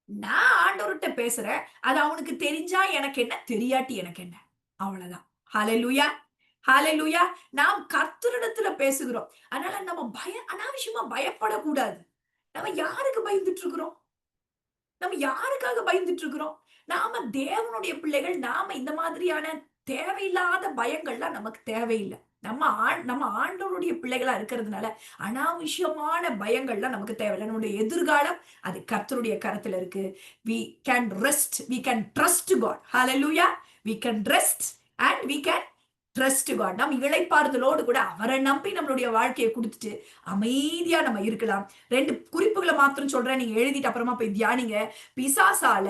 நான் ஆண்டவர்ட்ட பேசுறேன். அது அவனுக்கு தெரிஞ்சா எனக்கு என்ன? தெரியாட்டி எனக்கு என்ன? அவ்வளதான். ஹalleluya. ஹalleluya. நாம் கர்த்தரிடத்துல பேசுகிறோம். அதனால நம்ம அனாவசியமா பயப்படக்கூடாது. நம்ம யாருக்கு பயந்துட்டு இருக்கிறோம்? நம்ம யாருக்காக பயந்துட்டு இருக்கிறோம்? நாம தேவனுடைய பிள்ளைகள். நாம இந்த மாதிரியான தேவையில்லாத பயங்கள்லாம் நமக்கு தேவையில்ல. நம்ம ஆண்டவருடைய பிள்ளைகளா இருக்கிறதுனால, அனாவசியமான பயங்கள்லாம் நமக்கு தேவையில்ல. நம்முடைய எதிர்காலம் அது கர்த்தருடைய கரத்துல இருக்கு. We can rest. We can trust God. Hallelujah. We can rest and we can trust God. நம்ம இளைப்பாறுதலோடு கூட அவரை நம்பி நம்மளுடைய வாழ்க்கையை குடுத்துட்டு அமைதியா நம்ம இருக்கலாம். 2 குறிப்புகள மாத்திரம் சொல்றேன். நீங்க எழுதிட்டு அப்புறமா போய் தியானிங்க. பிசாசால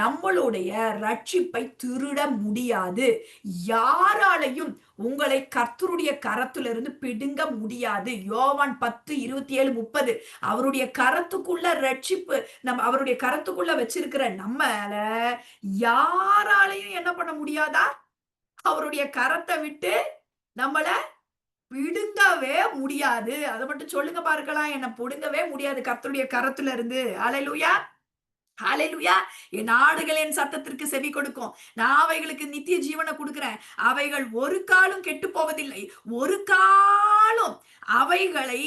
நம்மளுடைய ரட்சிப்பை திருட முடியாது. யாராலையும் உங்களை கர்த்தருடைய கரத்திலிருந்து பிடுங்க முடியாது. யோவான் 10:27, 30 அவருடைய கரத்துக்குள்ள ரட்சிப்பு அவருடைய கரத்துக்குள்ள வச்சிருக்கிற நம்மள யாராலையும் என்ன பண்ண முடியாதா? அவருடைய கரத்தை விட்டு நம்மள பிடுங்கவே முடியாது. அத மட்டும் சொல்லுங்க பார்க்கலாம். என்ன பிடுங்கவே முடியாது கர்த்தருடைய கரத்துல இருந்து. ஹalleluya. ஹalleluya. என் ஆடுகள் என் சத்தத்திற்கு செவி கொடுக்கும். நான் அவைகளுக்கு நித்திய ஜீவனை கொடுக்கிறேன். அவைகள் ஒரு காலும் கெட்டுப் போவதில்லை. ஒரு காலும் அவைகளை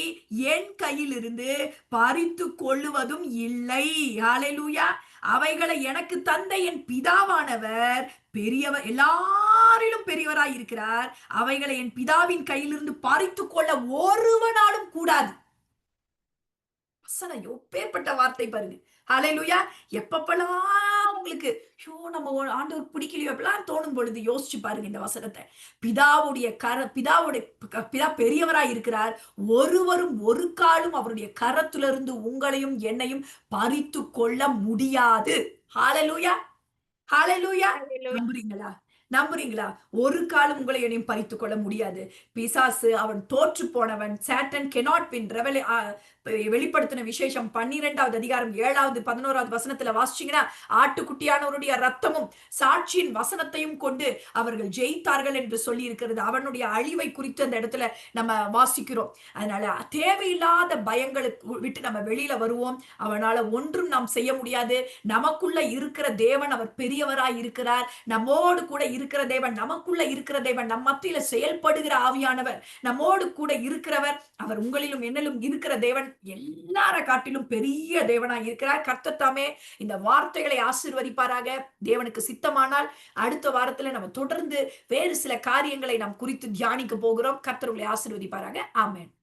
என் கையிலிருந்து பறித்துக் கொள்ளுவதும் இல்லை. ஹalleluya. அவைகளை எனக்கு தந்த என் பிதாவானவர் பெரியவர், எல்லாரிலும் பெரியவராய் இருக்கிறார். அவைகளை என் பிதாவின் கையிலிருந்து பறித்துக் கொள்ள ஒருவனாலும் கூடாது. வசனம் எப்பேற்பட்ட வார்த்தை பாருங்க. ஹalleluya. எப்பப்பலாம் உங்களுக்கு நம்ம ஆண்டவர் பிடிக்கலையோ அப்படிலாம் தோணும் பொழுது யோசிச்சு பாருங்க இந்த வசனத்தை. பிதா பெரியவராய் இருக்கிறார். ஒருவரும் ஒரு காலும் அவருடைய கரத்திலிருந்து உங்களையும் என்னையும் பறித்து கொள்ள முடியாது. ஹalleluya. ஹalleluya. நம்புறீங்களா? நம்புறீங்களா? ஒரு காலம் உங்களை என்னையும் பறித்துக் கொள்ள முடியாது. பிசாசு அவன் தோற்று போனவன். Satan cannot win. வெளிப்படுத்தின விசேஷம் 12வது அதிகாரம் 7வது 11வது வசனத்துல வாசிச்சீங்கன்னா, ஆட்டுக்குட்டியானவருடைய ரத்தமும் சாட்சியின் வசனத்தையும் கொண்டு அவர்கள் ஜெயித்தார்கள் என்று சொல்லி இருக்கிறது. அவனுடைய அழிவை குறித்து அந்த இடத்துல நம்ம வாசிக்கிறோம். அதனால தேவையில்லாத பயங்களுக்கு விட்டு நம்ம வெளியில வருவோம். அவனால ஒன்றும் நாம் செய்ய முடியாது. நமக்குள்ள இருக்கிற தேவன் அவர் பெரியவராய் இருக்கிறார். நம்மோடு கூட இருக்கிற தேவன், நமக்குள்ள இருக்கிற தேவன், நம் மத்தியில செயல்படுகிற ஆவியானவர், நம்மோடு கூட இருக்கிறவர், அவர் உங்களிலும் என்னிலும் இருக்கிற தேவன் எல்லார காட்டிலும் பெரிய தேவனாய் இருக்கிறார். கர்த்தர் தாமே இந்த வார்த்தைகளை ஆசீர்வதிப்பாராக. தேவனுக்கு சித்தமானால் அடுத்த வாரத்துல நம்ம தொடர்ந்து வேறு சில காரியங்களை நாம் குறித்து தியானிக்க போகிறோம். கர்த்தர் உங்களை ஆசீர்வதிப்பாராக. ஆமென்.